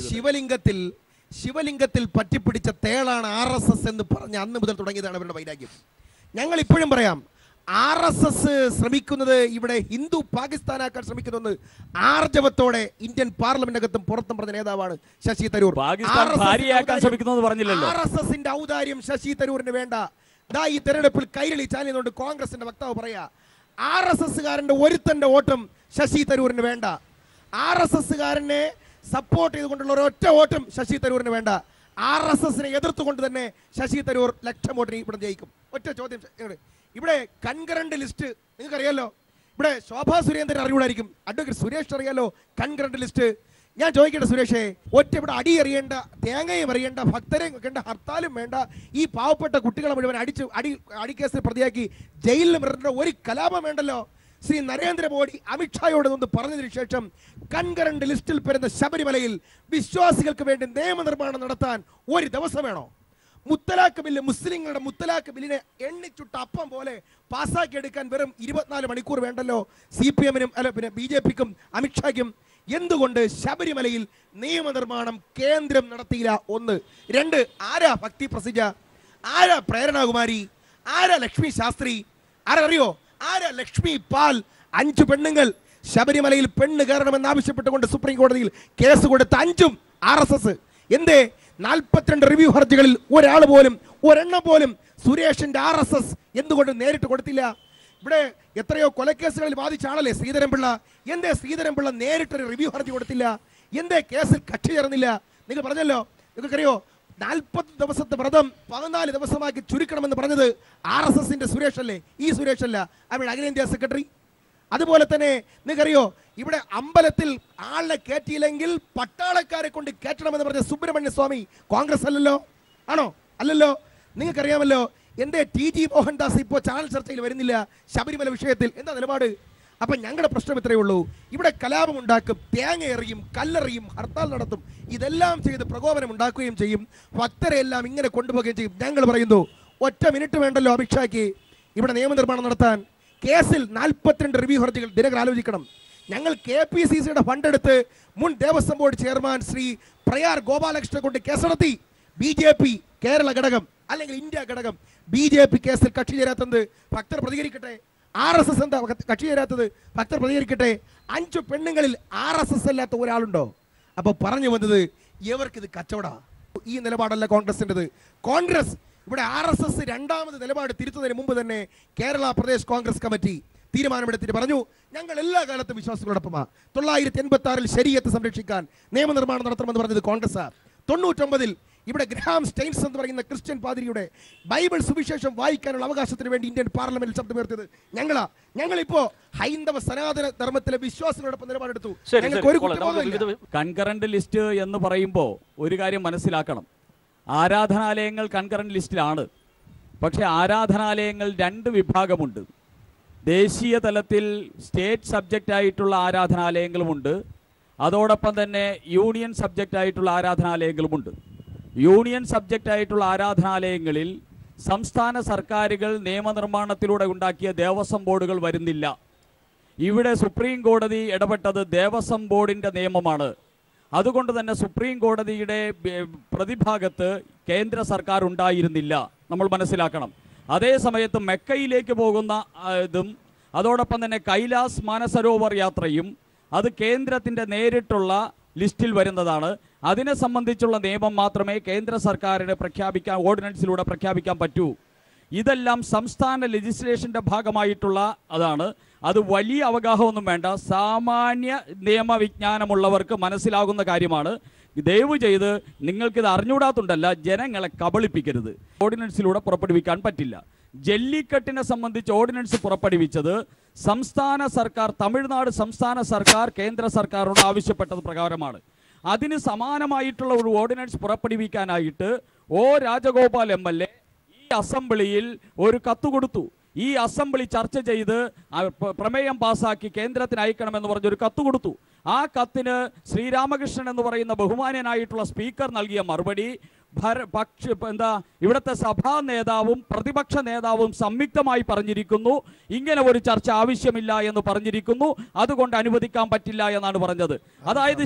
ശിവലിംഗത്തിൽ ശിവലിംഗത്തിൽ പറ്റിപ്പിടിച്ച തേളാണ് RSS എന്ന് പറഞ്ഞ് അന്ന് മുതൽ തുടങ്ങിയതാണ് അവരുടെ വൈരാഗ്യം. ഞങ്ങൾ ഇപ്പോഴും പറയാം, RSS ശ്രമിക്കുന്നത് ഇവിടെ ഹിന്ദു പാകിസ്ഥാനാക്കാൻ ശ്രമിക്കുന്നത് ആർജവത്തോടെ ഇന്ത്യൻ പാർലമെന്റിനകത്തും പുറത്തും പറഞ്ഞ നേതാവാണ് ശശി തരൂർ. RSSന്റെ ഔദാര്യം ശശി തരൂരിന് വേണ്ട. ഈ തെരഞ്ഞെടുപ്പിൽ കൈരളി ചാനലിനോട് കോൺഗ്രസിന്റെ വക്താവ് പറയാ, RSSകാരന്റെ ഒരുത്തന്റെ വോട്ടും ശശി തരൂരിന് വേണ്ട. RSSകാരനെ സപ്പോർട്ട് ചെയ്തുകൊണ്ടുള്ള ഒരൊറ്റ വോട്ടും ശശി തരൂരിന് വേണ്ട. RSSനെ എതിർത്തുകൊണ്ട് തന്നെ ശശി തരൂർ ലക്ഷം വോട്ടിന് ഇവിടെ ജയിക്കും. ഒറ്റ ചോദ്യം, ഇവിടെ കൺകറന്റ് ലിസ്റ്റ് നിങ്ങൾക്കറിയാലോ. ഇവിടെ ശോഭാ സുരേന്ദ്രൻ അറിയൂടായിരിക്കും, അഡ്വക്കേറ്റ് സുരേഷ് അറിയാലോ കൺകറന്റ് ലിസ്റ്റ്. ഞാൻ ചോദിക്കട്ടെ സുരേഷേ, ഒറ്റ ഇവിടെ അടി അറിയേണ്ട, തേങ്ങയും അറിയേണ്ട, ഭക്തരെയും വെക്കേണ്ട, ഹർത്താലും വേണ്ട, ഈ പാവപ്പെട്ട കുട്ടികളെ മുഴുവൻ അടിക്കേസിൽ പ്രതിയാക്കി ജയിലിൽ ഇടേണ്ട ഒരു കലാപം വേണ്ടല്ലോ. ശ്രീ നരേന്ദ്രമോദി അമിത്ഷായോട് നിന്ന് പറഞ്ഞതിന് ശേഷം കൺകറന്റ് ലിസ്റ്റിൽ പെടുന്ന ശബരിമലയിൽ വിശ്വാസികൾക്ക് വേണ്ടി നിയമനിർമ്മാണം നടത്താൻ ഒരു ദിവസം വേണോ? മുത്തലാഖ് ബില്ല്, മുസ്ലിങ്ങളുടെ മുത്തലാഖ് ബില്ലിനെ എണ്ണിച്ചുട്ട അപ്പം പോലെ പാസ്സാക്കി എടുക്കാൻ വെറും 24 മണിക്കൂർ വേണ്ടല്ലോ CPM-നും അല്ല പിന്നെ BJP-ക്കും അമിത്ഷായ്ക്കും. എന്തുകൊണ്ട് ശബരിമലയിൽ നിയമനിർമ്മാണം കേന്ദ്രം നടത്തിയില്ല? 1. 2, ആരാ ഭക്തി പ്രസിജ, ആരാ പ്രേരണകുമാരി, ആരാ ലക്ഷ്മി ശാസ്ത്രി, ആരറിയോ, ആരാ ലക്ഷ്മി പാൽ? 5 പെണ്ണുങ്ങൾ ശബരിമലയിൽ പെണ്ണ് കയറണമെന്ന് ആവശ്യപ്പെട്ടുകൊണ്ട് സുപ്രീം കോടതിയിൽ കേസ് കൊടുത്ത 5ഉം RSS. എന്തേ 42 റിവ്യൂ ഹർജികളിൽ ഒരാൾ പോലും, ഒരെണ്ണം പോലും സുരേഷിന്റെ RSS എന്തുകൊണ്ട് നേരിട്ട് കൊടുത്തില്ല? ഇവിടെ എത്രയോ കൊലക്കേസുകളിൽ വാദിച്ച ആളല്ലേ ശ്രീധരൻപിള്ള. എന്തേ ശ്രീധരൻപിള്ള നേരിട്ടൊരു റിവ്യൂ ഹർജി കൊടുത്തില്ല? എന്തേ കേസിൽ കക്ഷി ചേർന്നില്ല? നിങ്ങൾ പറഞ്ഞല്ലോ, നിങ്ങൾക്കറിയോ 40 ദിവസത്തെ വ്രതം 14 ദിവസമാക്കി ചുരുക്കണമെന്ന് പറഞ്ഞത് RSSന്റെ സുരേഷ് അല്ലേ? ഈ സുരേഷ് അല്ല, അവരുടെ അഖിലേന്ത്യാ സെക്രട്ടറി. അതുപോലെ തന്നെ നിങ്ങൾക്കറിയോ, ഇവിടെ അമ്പലത്തിൽ ആളെ കയറ്റിയില്ലെങ്കിൽ പട്ടാളക്കാരെ കൊണ്ട് കയറ്റണമെന്ന് പറഞ്ഞ സുബ്രഹ്മണ്യ സ്വാമി കോൺഗ്രസ് അല്ലല്ലോ? ആണോ? അല്ലല്ലോ. നിങ്ങൾക്കറിയാമല്ലോ എന്തേ TG മോഹൻദാസ് ഇപ്പോൾ ചാനൽ ചർച്ചയിൽ വരുന്നില്ല ശബരിമല വിഷയത്തിൽ? എന്താ നിലപാട്? അപ്പം ഞങ്ങളുടെ പ്രശ്നം ഇത്രയേ ഉള്ളൂ. ഇവിടെ കലാപം ഉണ്ടാക്കും, തേങ്ങ എറിയും, കല്ലെറിയും, ഹർത്താൽ നടത്തും, ഇതെല്ലാം ചെയ്ത് പ്രകോപനം ഉണ്ടാക്കുകയും ചെയ്യും, ഭക്തരെ എല്ലാം ഇങ്ങനെ കൊണ്ടുപോവുകയും ചെയ്യും. ഞങ്ങൾ പറയുന്നു, ഒറ്റ മിനിറ്റ് വേണ്ടല്ലോ അമിത്ഷായ്ക്ക് ഇവിടെ നിയമനിർമ്മാണം നടത്താൻ. കേസിൽ 42 റിവ്യൂ ഹർജികൾ ദിനകർ ആലോചിക്കണം. ഞങ്ങൾ KPCCയുടെ ഫണ്ട് എടുത്ത് മുൻ ദേവസ്വം ബോർഡ് ചെയർമാൻ ശ്രീ പ്രയാർ ഗോപാലകൃഷ്ണനെ കൊണ്ട് കേസ് നടത്തി. BJP കേരള ഘടകം അല്ലെങ്കിൽ ഇന്ത്യ ഘടകം BJP കേസിൽ കക്ഷി ചേരാത്തത് ഭക്തർ പ്രതികരിക്കട്ടെ. RSS എന്താ കക്ഷി ചേരാത്തത്? ഭക്തർ പ്രതികരിക്കട്ടെ. 5 പെണ്ണുങ്ങളിൽ RSS അല്ലാത്ത ഒരാളുണ്ടോ? അപ്പൊ പറഞ്ഞു വന്നത് ഇവർക്കിത് കച്ചവടാ. ഈ നിലപാടല്ല കോൺഗ്രസിൻ്റെത്. കോൺഗ്രസ് ഇവിടെ RSS രണ്ടാമത് നിലപാട് തിരുത്തുന്നതിന് മുമ്പ് തന്നെ കേരള പ്രദേശ് കോൺഗ്രസ് കമ്മിറ്റി തീരുമാനമെടുത്തിട്ട് പറഞ്ഞു, ഞങ്ങൾ എല്ലാ കാലത്തും വിശ്വാസികളോടൊപ്പമാണ്. 986-ൽ ശരീഅത്ത് സംരക്ഷിക്കാൻ നിയമനിർമ്മാണം നടത്തണമെന്ന് പറഞ്ഞത് കോൺഗ്രസ്. 99-ൽ ഇവിടെ ഗ്രഹാം സ്റ്റെയിൻസ് എന്ന് പറയുന്ന ക്രിസ്ത്യൻ പാതിരിയുടെ ബൈബിൾ സുവിശേഷം വായിക്കാനുള്ള അവകാശത്തിന് വേണ്ടി ഇന്ത്യൻ പാർലമെന്റിൽ ശബ്ദമുയർത്തിയത് ഞങ്ങളാ. ഞങ്ങളിപ്പോ ഹൈന്ദവ സനാതന ധർമ്മത്തിലെ വിശ്വാസികളോടൊപ്പം നിലപാടെടുത്തു. കൺകറന്റ് ലിസ്റ്റ് എന്ന് പറയുമ്പോൾ ഒരു കാര്യം മനസ്സിലാക്കണം, ആരാധനാലയങ്ങൾ കൺകറന്റ് ലിസ്റ്റിലാണ്. പക്ഷേ ആരാധനാലയങ്ങൾ 2 വിഭാഗമുണ്ട്. ദേശീയ തലത്തിൽ സ്റ്റേറ്റ് സബ്ജക്റ്റ് ആയിട്ടുള്ള ആരാധനാലയങ്ങളുമുണ്ട്, അതോടൊപ്പം തന്നെ യൂണിയൻ സബ്ജക്റ്റ് ആയിട്ടുള്ള ആരാധനാലയങ്ങളുമുണ്ട്. യൂണിയൻ സബ്ജക്റ്റ് ആയിട്ടുള്ള ആരാധനാലയങ്ങളിൽ സംസ്ഥാന സർക്കാരുകൾ നിയമനിർമ്മാണത്തിലൂടെ ഉണ്ടാക്കിയ ദേവസ്വം ബോർഡുകൾ വരുന്നില്ല. ഇവിടെ സുപ്രീം കോടതി ഇടപെട്ടത് ദേവസ്വം ബോർഡിൻ്റെ നിയമമാണ്. അതുകൊണ്ട് തന്നെ സുപ്രീം കോടതിയുടെ പ്രതിഭാഗത്ത് കേന്ദ്ര സർക്കാർ ഉണ്ടായിരുന്നില്ല, നമ്മൾ മനസ്സിലാക്കണം. അതേ സമയത്ത് മെക്കയിലേക്ക് പോകുന്ന ഇതും അതോടൊപ്പം തന്നെ കൈലാസ് മാനസരോവർ യാത്രയും അത് കേന്ദ്രത്തിൻ്റെ നേരിട്ടുള്ള ലിസ്റ്റിൽ വരുന്നതാണ്. അതിനെ സംബന്ധിച്ചുള്ള നിയമം മാത്രമേ കേന്ദ്ര സർക്കാരിന് ഓർഡിനൻസിലൂടെ പ്രഖ്യാപിക്കാൻ പറ്റൂ. ഇതെല്ലാം സംസ്ഥാന ലെജിസ്ലേഷൻ്റെ ഭാഗമായിട്ടുള്ള അതാണ്. അത് വലിയ അവഗാഹമൊന്നും വേണ്ട, സാമാന്യ നിയമവിജ്ഞാനമുള്ളവർക്ക് മനസ്സിലാകുന്ന കാര്യമാണ്. ദയവ് ചെയ്ത് നിങ്ങൾക്കിത് അറിഞ്ഞുകൂടാത്തുണ്ടല്ല, ജനങ്ങളെ കബളിപ്പിക്കരുത്. ഓർഡിനൻസിലൂടെ പുറപ്പെടുവിക്കാൻ പറ്റില്ല. ജല്ലിക്കെട്ടിനെ സംബന്ധിച്ച് ഓർഡിനൻസ് പുറപ്പെടുവിച്ചത് സംസ്ഥാന സർക്കാർ, തമിഴ്നാട് സംസ്ഥാന സർക്കാർ കേന്ദ്ര സർക്കാരിനോട് ആവശ്യപ്പെട്ടത് പ്രകാരമാണ്. അതിന് സമാനമായിട്ടുള്ള ഒരു ഓർഡിനൻസ് പുറപ്പെടുവിക്കാനായിട്ട് രാജഗോപാൽ MLA ഈ അസംബ്ലിയിൽ ഒരു കത്ത് കൊടുത്തു. ഈ അസംബ്ലി ചർച്ച ചെയ്ത് പ്രമേയം പാസാക്കി കേന്ദ്രത്തിന് അയക്കണമെന്ന് പറഞ്ഞൊരു കത്ത് കൊടുത്തു. ആ കത്തിന് ശ്രീരാമകൃഷ്ണൻ എന്ന് പറയുന്ന ബഹുമാന്യനായിട്ടുള്ള സ്പീക്കർ നൽകിയ മറുപടി, ഇവിടുത്തെ സഭാ നേതാവും പ്രതിപക്ഷ നേതാവും സംയുക്തമായി പറഞ്ഞിരിക്കുന്നു ഇങ്ങനെ ഒരു ചർച്ച ആവശ്യമില്ല എന്ന് പറഞ്ഞിരിക്കുന്നു. അതുകൊണ്ട് അനുവദിക്കാൻ പറ്റില്ല എന്നാണ് പറഞ്ഞത്. അതായത്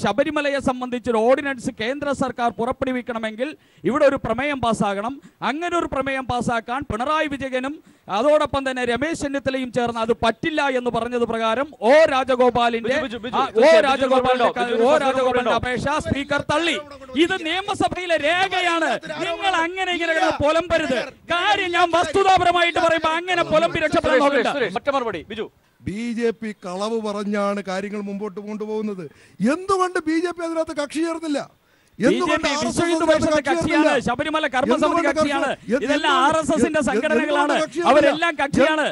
ശബരിമലയെ സംബന്ധിച്ചൊരു ഓർഡിനൻസ് കേന്ദ്ര സർക്കാർ പുറപ്പെടുവിക്കണമെങ്കിൽ ഇവിടെ ഒരു പ്രമേയം പാസ്സാകണം. അങ്ങനെ ഒരു പ്രമേയം പാസ്സാക്കാൻ പിണറായി വിജയനും അതോടൊപ്പം തന്നെ രമേശ് ചെന്നിത്തലയും ചേർന്ന് അത് പറ്റില്ല എന്ന് പറഞ്ഞത് പ്രകാരം ഒ രാജഗോപാലിന്റെ അപേക്ഷ സ്പീക്കർ തള്ളി. ഇത് നിയമസഭയിലെ രേഖയാണ്. നിങ്ങൾ അങ്ങനെ ഇങ്ങനെ പൊലമ്പരുത്. കാര്യം ഞാൻ വസ്തുതാപരമായിട്ട് പറയുമ്പോൾ അങ്ങനെ പൊലമ്പി രക്ഷപ്പെടാൻ നോക്കില്ല. BJP കളവ് പറഞ്ഞാണ് കാര്യങ്ങൾ മുമ്പോട്ട് കൊണ്ടുപോകുന്നത്. എന്തുകൊണ്ട് BJP അതിനകത്ത് കക്ഷി ചേർന്നില്ല? ശബരിമല കർമ്മസമിതി കക്ഷിയാണ്. ഇതെല്ലാം RSSന്റെ സംഘടനകളാണ്. അവരെല്ലാം കക്ഷിയാണ്.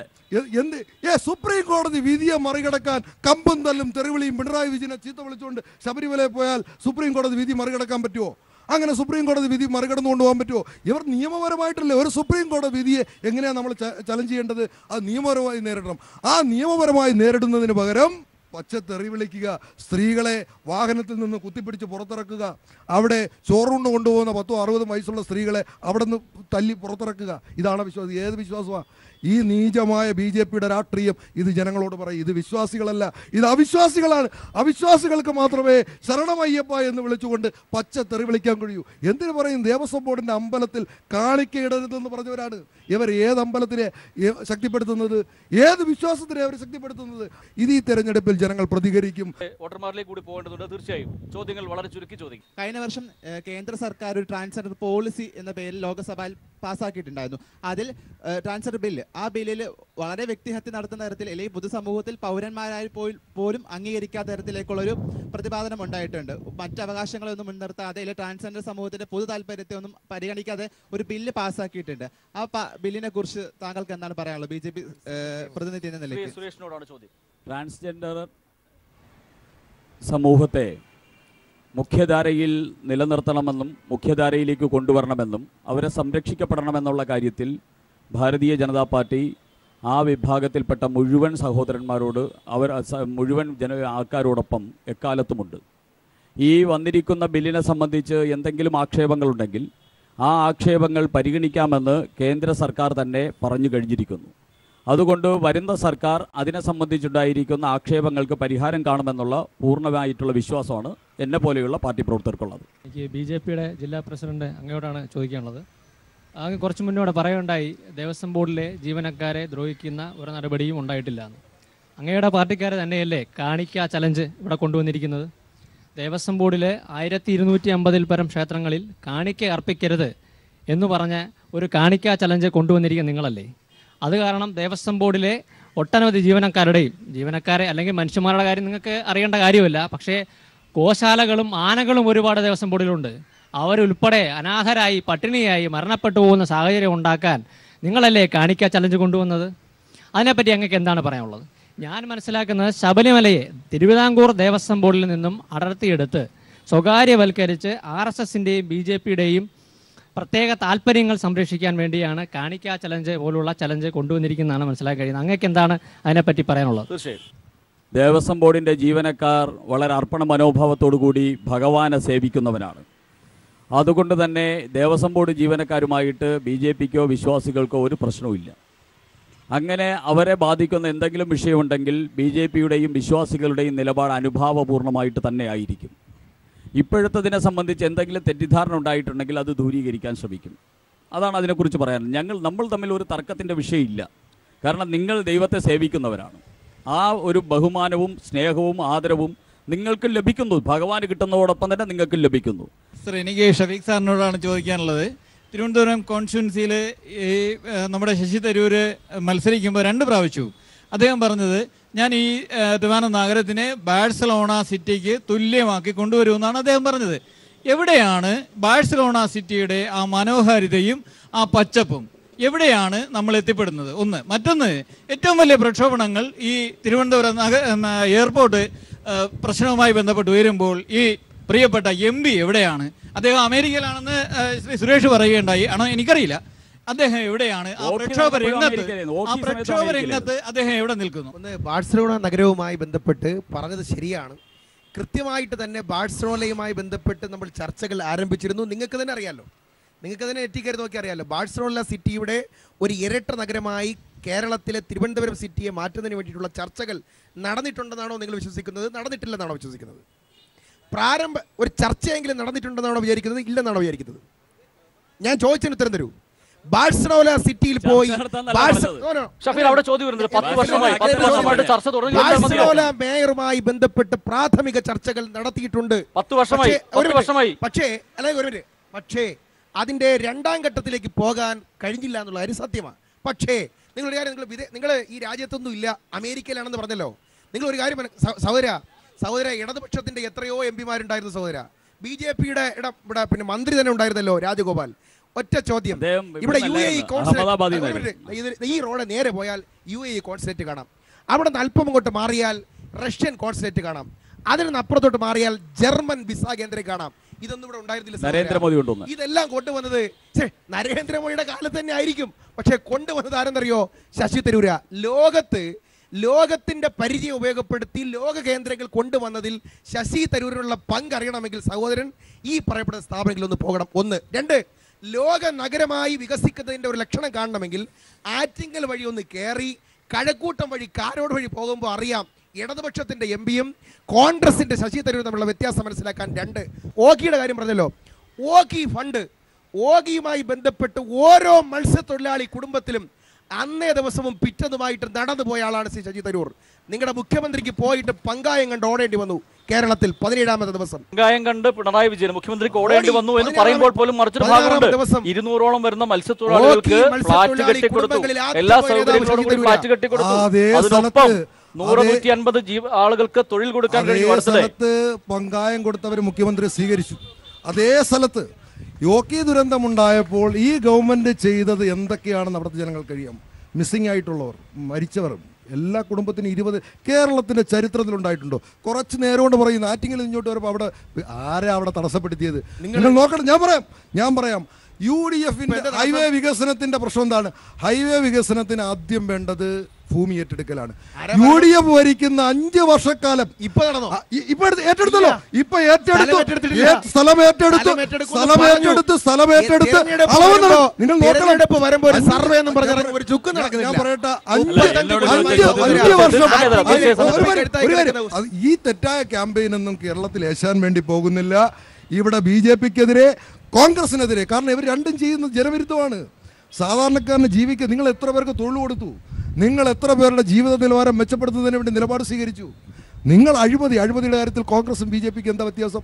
സുപ്രീം കോടതി വിധിയെ മറികടക്കാൻ കമ്പും തല്ലും തെറിവിളിയും പിണറായി വിജയനെ ചീത്ത വിളിച്ചുകൊണ്ട് ശബരിമലയിൽ പോയാൽ സുപ്രീം കോടതി വിധി മറികടക്കാൻ പറ്റുമോ? അങ്ങനെ സുപ്രീം കോടതി വിധി മറികടന്നു കൊണ്ടുപോകാൻ പറ്റുമോ? ഇവർ നിയമപരമായിട്ടല്ലേ ഒരു സുപ്രീം കോടതി വിധിയെ എങ്ങനെയാണ് നമ്മൾ ചലഞ്ച് ചെയ്യേണ്ടത്? അത് നിയമപരമായി നേരിടണം. ആ നിയമപരമായി നേരിടുന്നതിന് പകരം പച്ചത്തെറി വിളിക്കുക, സ്ത്രീകളെ വാഹനത്തിൽ നിന്ന് കുത്തിപ്പിടിച്ച് പുറത്തിറക്കുക, അവിടെ ചോറുണ്ട് കൊണ്ടുപോകുന്ന 10-60 വയസ്സുള്ള സ്ത്രീകളെ അവിടെ നിന്ന് തല്ലി പുറത്തിറക്കുക. ഇതാണ് വിശ്വാസം. ഏത് വിശ്വാസമാണ്? ഈ നീചമായ BJPയുടെ രാഷ്ട്രീയം ഇത് ജനങ്ങളോട് പറയും. ഇത് വിശ്വാസികളല്ല, ഇത് അവിശ്വാസികളാണ്. അവിശ്വാസികൾക്ക് മാത്രമേ ശരണമയ്യപ്പ എന്ന് വിളിച്ചുകൊണ്ട് പച്ച തെറി വിളിക്കാൻ കഴിയൂ. എന്തിനു പറയും? ദേവസ്വം ബോർഡിന്റെ അമ്പലത്തിൽ കാണിക്കയിടരുതെന്ന് പറഞ്ഞവരാണ് ഇവർ. ഏത് അമ്പലത്തിനെ ശക്തിപ്പെടുത്തുന്നത്? ഏത് വിശ്വാസത്തിനെ അവർ ശക്തിപ്പെടുത്തുന്നത്? ഇത് ഈ തെരഞ്ഞെടുപ്പിൽ ജനങ്ങൾ പ്രതികരിക്കും. വോട്ടർമാരിലേക്ക് കൂടി പോകേണ്ടതുണ്ട്. തീർച്ചയായും ചോദ്യങ്ങൾ വളരെ ചുരുക്കി ചോദിക്കും. കഴിഞ്ഞ വർഷം കേന്ദ്ര സർക്കാർ ഒരു ട്രാൻസ്ജെൻഡർ പോളിസി എന്ന പേരിൽ ലോക്സഭയിൽ പാസ്സാക്കിയിട്ടുണ്ടായിരുന്നു. അതിൽ ട്രാൻസ്ജെൻഡർ ബില്ല്, ആ ബില്ലിൽ വളരെ വ്യക്തിഹത്യ നടത്തുന്ന തരത്തിൽ അല്ലെങ്കിൽ പൊതുസമൂഹത്തിൽ പൗരന്മാരായി പോലും അംഗീകരിക്കാത്ത തരത്തിലേക്കുള്ളൊരു പ്രതിപാദനം ഉണ്ടായിട്ടുണ്ട്. മറ്റ് അവകാശങ്ങളൊന്നും മുൻനിർത്താതെ അല്ലെങ്കിൽ ട്രാൻസ്ജെൻഡർ സമൂഹത്തിന്റെ പൊതു താല്പര്യത്തെ ഒന്നും പരിഗണിക്കാതെ ഒരു ബില്ല് പാസ്സാക്കിയിട്ടുണ്ട്. ആ ബില്ലിനെ കുറിച്ച് താങ്കൾക്ക് എന്താണ് പറയാനുള്ളത് BJP പ്രതിനിധി എന്ന നിലയ്ക്ക്? സുരേഷിനോടാണ് ചോദ്യം. ട്രാൻസ്ജെൻഡർ സമൂഹത്തെ മുഖ്യധാരയിൽ നിലനിർത്തണമെന്നും മുഖ്യധാരയിലേക്ക് കൊണ്ടുവരണമെന്നും അവരെ സംരക്ഷിക്കപ്പെടണമെന്നുള്ള കാര്യത്തിൽ ഭാരതീയ ജനതാ പാർട്ടി ആ വിഭാഗത്തിൽപ്പെട്ട മുഴുവൻ സഹോദരന്മാരോട് മുഴുവൻ ആൾക്കാരോടൊപ്പം എക്കാലത്തുമുണ്ട്. ഈ വന്നിരിക്കുന്ന ബില്ലിനെ സംബന്ധിച്ച് എന്തെങ്കിലും ആക്ഷേപങ്ങളുണ്ടെങ്കിൽ ആ ആക്ഷേപങ്ങൾ പരിഗണിക്കാമെന്ന് കേന്ദ്ര സർക്കാർ തന്നെ പറഞ്ഞു കഴിഞ്ഞിരിക്കുന്നു. അതുകൊണ്ട് വരുന്ന സർക്കാർ അതിനെ സംബന്ധിച്ചുണ്ടായിരിക്കുന്ന ആക്ഷേപങ്ങൾക്ക് പരിഹാരം കാണുമെന്നുള്ള പൂർണ്ണമായിട്ടുള്ള വിശ്വാസമാണ് എന്നെ പോലെയുള്ള പാർട്ടി പ്രവർത്തകർക്കുള്ളത്. എനിക്ക് BJPയുടെ ജില്ലാ പ്രസിഡന്റ് അങ്ങയോടാണ് ചോദിക്കാനുള്ളത്. അങ്ങ് കുറച്ച് മുന്നോടെ പറയുണ്ടായി ദേവസ്വം ബോർഡിലെ ജീവനക്കാരെ ദ്രോഹിക്കുന്ന ഒരു നടപടിയും ഉണ്ടായിട്ടില്ല എന്ന്. അങ്ങയുടെ പാർട്ടിക്കാരെ തന്നെയല്ലേ കാണിക്ക ചലഞ്ച് ഇവിടെ കൊണ്ടുവന്നിരിക്കുന്നത്? ദേവസ്വം ബോർഡിലെ 1250 പരം ക്ഷേത്രങ്ങളിൽ കാണിക്ക അർപ്പിക്കരുത് എന്ന് പറഞ്ഞ ഒരു കാണിക്ക ചലഞ്ച് കൊണ്ടുവന്നിരിക്കുന്ന നിങ്ങളല്ലേ? അത് കാരണം ദേവസ്വം ബോർഡിലെ ഒട്ടനവധി ജീവനക്കാരെ അല്ലെങ്കിൽ മനുഷ്യന്മാരുടെ കാര്യം നിങ്ങൾക്ക് അറിയേണ്ട കാര്യമില്ല. പക്ഷേ ഗോശാലകളും ആനകളും ഒരുപാട് ദേവസ്വം ബോർഡിലുണ്ട്. അവരുൾപ്പെടെ അനാഥരായി പട്ടിണിയായി മരണപ്പെട്ടു പോകുന്ന സാഹചര്യം ഉണ്ടാക്കാൻ നിങ്ങളല്ലേ കാണിക്ക ചലഞ്ച് കൊണ്ടുവന്നത്? അതിനെപ്പറ്റി അങ്ങക്ക് എന്താണ് പറയാനുള്ളത്? ഞാൻ മനസ്സിലാക്കുന്നത് ശബരിമലയെ തിരുവിതാംകൂർ ദേവസ്വം ബോർഡിൽ നിന്നും അടർത്തിയെടുത്ത് സ്വകാര്യവൽക്കരിച്ച് RSSന്റെയും BJPയുടെയും പ്രത്യേക താല്പര്യങ്ങൾ സംരക്ഷിക്കാൻ വേണ്ടിയാണ് കാണിക്ക ചലഞ്ച് പോലുള്ള ചലഞ്ച് കൊണ്ടുവന്നിരിക്കുന്നതാണ് മനസ്സിലാക്കി കഴിയുന്നത്. അങ്ങക്ക് എന്താണ് അതിനെപ്പറ്റി പറയാനുള്ളത്? തീർച്ചയായും ദേവസ്വം ബോർഡിൻ്റെ ജീവനക്കാർ വളരെ അർപ്പണ മനോഭാവത്തോടു കൂടി ഭഗവാനെ സേവിക്കുന്നവരാണ്. അതുകൊണ്ട് തന്നെ ദേവസ്വം ബോർഡ് ജീവനക്കാരുമായിട്ട് BJPക്കോ വിശ്വാസികൾക്കോ ഒരു പ്രശ്നവുമില്ല. അങ്ങനെ അവരെ ബാധിക്കുന്ന എന്തെങ്കിലും വിഷയമുണ്ടെങ്കിൽ BJPയുടെയും വിശ്വാസികളുടെയും നിലപാട് അനുഭാവപൂർണ്ണമായിട്ട് തന്നെ ആയിരിക്കും. ഇപ്പോഴത്തതിനെ സംബന്ധിച്ച് എന്തെങ്കിലും തെറ്റിദ്ധാരണ ഉണ്ടായിട്ടുണ്ടെങ്കിൽ അത് ദൂരീകരിക്കാൻ ശ്രമിക്കും. അതാണ് അതിനെക്കുറിച്ച് പറയാൻ. നമ്മൾ തമ്മിൽ ഒരു തർക്കത്തിൻ്റെ വിഷയമില്ല. കാരണം നിങ്ങൾ ദൈവത്തെ സേവിക്കുന്നവരാണ്. ആ ഒരു ബഹുമാനവും സ്നേഹവും ആദരവും നിങ്ങൾക്കും ലഭിക്കുന്നു. ഭഗവാന് കിട്ടുന്നതോടൊപ്പം തന്നെ നിങ്ങൾക്കും ലഭിക്കുന്നു. സർ, എനിക്ക് ഷഫീഖ് സാറിനോടാണ് ചോദിക്കാനുള്ളത്. തിരുവനന്തപുരം കോൺസ്റ്റിറ്റ്യുവൻസിയിൽ ഈ നമ്മുടെ ശശി തരൂർ മത്സരിക്കുമ്പോൾ 2 പ്രാവശ്യവും അദ്ദേഹം പറഞ്ഞത് ഞാൻ ഈ ട്രിവാൻഡ്രം നഗരത്തിനെ ബാഴ്സലോണ സിറ്റിക്ക് തുല്യമാക്കി കൊണ്ടുവരുമെന്നാണ് അദ്ദേഹം പറഞ്ഞത്. എവിടെയാണ് ബാഴ്സലോണ സിറ്റിയുടെ ആ മനോഹാരിതയും ആ പച്ചപ്പും എവിടെയാണ് നമ്മൾ എത്തിപ്പെടുന്നത്? ഒന്ന്. മറ്റൊന്ന്, ഏറ്റവും വലിയ പ്രക്ഷോഭണങ്ങൾ ഈ തിരുവനന്തപുരം എയർപോർട്ട് പ്രശ്നവുമായി ബന്ധപ്പെട്ട് ഉയരുമ്പോൾ ഈ പ്രിയപ്പെട്ട MP എവിടെയാണ്? അദ്ദേഹം അമേരിക്കയിലാണെന്ന് സുരേഷ് പറയുകയുണ്ടായി. ആണോ എനിക്കറിയില്ല. അദ്ദേഹം എവിടെയാണ്? ആ പ്രക്ഷോഭ രംഗത്ത് അദ്ദേഹം എവിടെ നിൽക്കുന്നു? ഒന്ന്, ബാഴ്സലോണ നഗരവുമായി ബന്ധപ്പെട്ട് പറഞ്ഞത് ശരിയാണ്. കൃത്യമായിട്ട് തന്നെ ബാഴ്സലോണയുമായി ബന്ധപ്പെട്ട് നമ്മൾ ചർച്ചകൾ ആരംഭിച്ചിരുന്നു. നിങ്ങൾക്ക് തന്നെ അറിയാമല്ലോ, നിങ്ങൾക്ക് തന്നെ നെറ്റിക്കയറി നോക്കി അറിയാമല്ലോ. ബാഴ്സലോണ സിറ്റിയുടെ ഒരു ഇരട്ട നഗരമായി കേരളത്തിലെ തിരുവനന്തപുരം സിറ്റിയെ മാറ്റുന്നതിന് വേണ്ടിയിട്ടുള്ള ചർച്ചകൾ നടന്നിട്ടുണ്ടെന്നാണോ നിങ്ങൾ വിശ്വസിക്കുന്നത്? നടന്നിട്ടില്ലെന്നാണോ വിശ്വസിക്കുന്നത്? ഒരു ചർച്ചയെങ്കിലും നടന്നിട്ടുണ്ടെന്നാണോ വിചാരിക്കുന്നത്? ഇല്ലെന്നാണോ വിചാരിക്കുന്നത്? ഞാൻ ചോദിച്ചതിന് ഉത്തരം തരൂ. ബാഴ്സലോണ സിറ്റിയിൽ പോയി ബാഴ്സലോണ മേയറുമായി ബന്ധപ്പെട്ട് പ്രാഥമിക ചർച്ചകൾ നടത്തിയിട്ടുണ്ട്. പക്ഷേ അതിന്റെ രണ്ടാം ഘട്ടത്തിലേക്ക് പോകാൻ കഴിഞ്ഞില്ല എന്നുള്ള കാര്യം സത്യമാണ്. പക്ഷേ നിങ്ങളുടെ കാര്യം, നിങ്ങൾ ഈ രാജ്യത്തൊന്നും ഇല്ല, അമേരിക്കയിലാണെന്ന് പറഞ്ഞല്ലോ. നിങ്ങൾ ഒരു കാര്യം സഹോദര ഇടതുപക്ഷത്തിന്റെ എത്രയോ എംപിമാരുണ്ടായിരുന്നു സഹോദര. BJP-യുടെ ഇവിടെ പിന്നെ മന്ത്രി തന്നെ ഉണ്ടായിരുന്നല്ലോ, രാജഗോപാൽ. ഒറ്റ ചോദ്യം, ഇവിടെ UAE കോൺസുലേറ്റ്, ഈ റോഡ് നേരെ പോയാൽ UAE കോൺസുലേറ്റ് കാണാം. അവിടെ നിന്ന് അല്പം അങ്ങോട്ട് മാറിയാൽ റഷ്യൻ കോൺസുലേറ്റ് കാണാം. അതിൽ നിന്ന് അപ്പുറത്തോട്ട് മാറിയാൽ ജർമ്മൻ വിസ കേന്ദ്രം കാണാം. ഇതൊന്നും ഇവിടെ ഉണ്ടായിരുന്നില്ല. ഇതെല്ലാം കൊണ്ടുവന്നത് നരേന്ദ്രമോദിയുടെ കാലത്ത് തന്നെ ആയിരിക്കും. പക്ഷെ കൊണ്ടുവന്നത് ആരെന്നറിയോ? ശശി തരൂര. ലോകത്തിന്റെ പരിചയം ഉപയോഗപ്പെടുത്തി ലോക കേന്ദ്രങ്ങൾ കൊണ്ടുവന്നതിൽ ശശി തരൂരിനുള്ള പങ്ക് അറിയണമെങ്കിൽ സഹോദരൻ ഈ പറയപ്പെടുന്ന സ്ഥാപനങ്ങളിൽ ഒന്ന് പോകണം. 1. 2, ലോക നഗരമായി വികസിക്കുന്നതിന്റെ ഒരു ലക്ഷണം കാണണമെങ്കിൽ ആറ്റിങ്ങൽ വഴി ഒന്ന് കയറി കഴക്കൂട്ടം വഴി കാരോട് വഴി പോകുമ്പോൾ അറിയാം ഇടതുപക്ഷത്തിന്റെ എംപിയും കോൺഗ്രസിന്റെ ശശി തരൂരും തമ്മിലുള്ള വ്യത്യാസം മനസ്സിലാക്കാൻ. 2, ഓഖിയുടെ കാര്യം പറഞ്ഞല്ലോ. ഓഖി ഫണ്ട്, ഓഖിയുമായി ബന്ധപ്പെട്ട് ഓരോ മത്സ്യത്തൊഴിലാളി കുടുംബത്തിലും അന്നേ ദിവസവും പിറ്റതുമായിട്ട് നടന്നു പോയ ആളാണ് ശ്രീ ശശി തരൂർ. നിങ്ങളുടെ മുഖ്യമന്ത്രിക്ക് പോയിട്ട് പങ്കായം കണ്ട് ഓടേണ്ടി വന്നു കേരളത്തിൽ 17ാമത്തെ ദിവസം. പങ്കായം കണ്ട് പിണറായി വിജയൻ മുഖ്യമന്ത്രിക്ക് ഓടേണ്ടി വന്നു എന്ന് പറയുമ്പോൾ പോലും മറിച്ചൊരു ഭാഗമുണ്ട്. 200ഓളം വരുന്ന മത്സ്യത്തൊഴിലാളികൾക്ക് ഫ്ലാറ്റ് കെട്ടിക്കൊടുത്തു, എല്ലാ സൗകര്യങ്ങളോടും കൂടി ഫ്ലാറ്റ് കെട്ടിക്കൊടുത്തു. അതിനൊപ്പം 100-150 ആളുകൾക്ക് തൊഴിൽ കൊടുക്കാൻ കഴിഞ്ഞു. സ്ഥലത്ത് പങ്കായം കൊടുത്തവർ മുഖ്യമന്ത്രി സ്വീകരിച്ചു. അതേ സ്ഥലത്ത് യോക്കി ദുരന്തമുണ്ടായപ്പോൾ ഈ ഗവൺമെന്റ് ചെയ്തത് എന്തൊക്കെയാണെന്ന് അവിടുത്തെ ജനങ്ങൾക്കറിയാം. മിസ്സിംഗ് ആയിട്ടുള്ളവർ, മരിച്ചവർ, എല്ലാ കുടുംബത്തിനും 20 കേരളത്തിന്റെ ചരിത്രത്തിലുണ്ടായിട്ടുണ്ടോ? കുറച്ച് നേരം കൊണ്ട് പറയുന്നു ആറ്റിങ്ങിൽ ഇങ്ങോട്ട് വരുമ്പോൾ അവിടെ ആരാ അവിടെ തടസ്സപ്പെടുത്തിയത്? നിങ്ങൾ നോക്കണം. ഞാൻ പറയാം UDFന്റെ ഹൈവേ വികസനത്തിന്റെ പ്രശ്നം എന്താണ്? ഹൈവേ വികസനത്തിന് ആദ്യം വേണ്ടത് ഭൂമി ഏറ്റെടുക്കലാണ്. UDF ഭരിക്കുന്ന 5 വർഷക്കാലം ഇപ്പൊ ഏറ്റെടുത്തല്ലോ. ഇപ്പൊ സ്ഥലം ഏറ്റെടുത്ത് നിങ്ങൾ നോക്കണം. സർവേ എന്നും പറഞ്ഞ ഒരു ചുക്ക് ഞാൻ പറയട്ടെ, 5 വർഷം ഈ തെറ്റായ ക്യാമ്പയിൻ ഒന്നും കേരളത്തിൽ ഏശാൻ വേണ്ടി പോകുന്നില്ല. ഇവിടെ BJP-ക്കെതിരെ കോൺഗ്രസിനെതിരെ. കാരണം ഇവർ രണ്ടും ചെയ്യുന്നത് ജനവിരുദ്ധമാണ്. സാധാരണക്കാരന് ജീവിക്കുക. നിങ്ങൾ എത്ര പേർക്ക് തൊഴിൽ കൊടുത്തു? നിങ്ങൾ എത്ര പേരുടെ ജീവിത നിലവാരം മെച്ചപ്പെടുത്തുന്നതിന് വേണ്ടി നിലപാട് സ്വീകരിച്ചു? നിങ്ങൾ അഴിമതിയുടെ കാര്യത്തിൽ കോൺഗ്രസും BJP-ക്ക് എന്താ വ്യത്യാസം?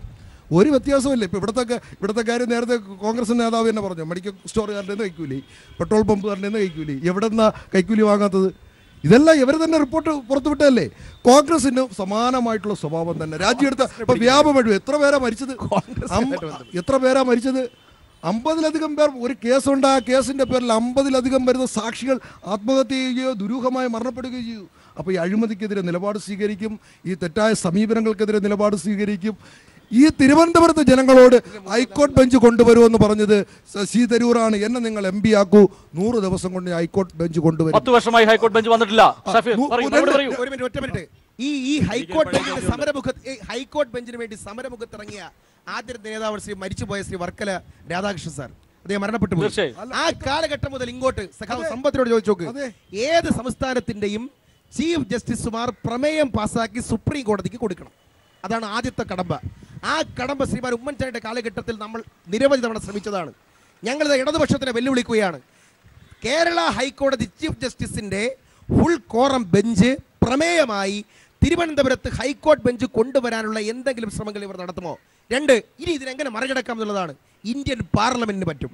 ഒരു വ്യത്യാസമില്ല. ഇപ്പോൾ ഇവിടുത്തെ കാര്യം നേരത്തെ കോൺഗ്രസ് നേതാവ് തന്നെ പറഞ്ഞു, മെഡിക്കൽ സ്റ്റോറുകാരുടെ നിന്ന് കൈക്കൂലി, പെട്രോൾ പമ്പുകാരുടെ നിന്ന് കൈക്കൂലി. എവിടെന്നാ കൈക്കൂലി വാങ്ങാത്തത്? ഇതെല്ലാം ഇവർ തന്നെ റിപ്പോർട്ട് പുറത്തുവിട്ടല്ലേ. കോൺഗ്രസിന് സമാനമായിട്ടുള്ള സ്വഭാവം തന്നെ. രാജ്യം ഇപ്പൊ വ്യാപകം എത്ര പേരാ മരിച്ചത്? 50-ലധികം പേർ ഒരു കേസുണ്ട്. ആ കേസിന്റെ പേരിൽ 50-ലധികം വരുന്ന സാക്ഷികൾ ആത്മഹത്യ ചെയ്യുകയോ ദുരൂഹമായി മരണപ്പെടുകയോ ചെയ്തു. അപ്പോൾ ഈ അഴിമതിക്കെതിരെ നിലപാട് സ്വീകരിക്കും, ഈ തെറ്റായ സമീപനങ്ങൾക്കെതിരെ നിലപാട് സ്വീകരിക്കും. ഈ തിരുവനന്തപുരത്ത് ജനങ്ങളോട് ഹൈക്കോർട്ട് ബെഞ്ച് കൊണ്ടുവരുമെന്ന് പറഞ്ഞത് ശശി തരൂറാണ്. എന്നെ നിങ്ങൾ MP ആക്കൂ, 100 ദിവസം കൊണ്ട് ഹൈക്കോർട്ട് ബെഞ്ച് കൊണ്ടുവരും. 10 വർഷമായി ഹൈക്കോർട്ട് ബെഞ്ച് വന്നിട്ടില്ല. ഈ ഹൈക്കോർട്ട് ബെഞ്ചിന് വേണ്ടി സമരമുഖത്തിറങ്ങിയ ആദ്യത്തെ നേതാവ് മരിച്ചുപോയ ശ്രീ വർക്കല രാധാകൃഷ്ണൻ സാർ, അദ്ദേഹം മരണപ്പെട്ടു പോയി. ആ കാലഘട്ടം മുതൽ ഇങ്ങോട്ട് സമ്പത്തിനോട് ചോദിച്ചു നോക്ക്, ഏത് സംസ്ഥാനത്തിന്റെയും ചീഫ് ജസ്റ്റിസുമാർ പ്രമേയം പാസാക്കി സുപ്രീം കോടതിക്ക് കൊടുക്കണം. അതാണ് ആദ്യത്തെ കടമ്പ. ആ കടമ്പ ശ്രീമാൻ ഉമ്മൻചാണ്ടിയുടെ കാലഘട്ടത്തിൽ നമ്മൾ നിരവധി തവണ ശ്രമിച്ചതാണ്. ഞങ്ങൾ ഇടതുപക്ഷത്തിനെ വെല്ലുവിളിക്കുകയാണ്. കേരള ഹൈക്കോടതി ചീഫ് ജസ്റ്റിസിന്റെ ഫുൾ കോറം ബെഞ്ച് പ്രമേയമായി തിരുവനന്തപുരത്ത് ഹൈക്കോർട്ട് ബെഞ്ച് കൊണ്ടുവരാനുള്ള എന്തെങ്കിലും ശ്രമങ്ങൾ ഇവർ നടത്തുമോ? 2, ഇനി ഇതിനെങ്ങനെ മറികടക്കാം എന്നുള്ളതാണ്. ഇന്ത്യൻ പാർലമെന്റിന് പറ്റും.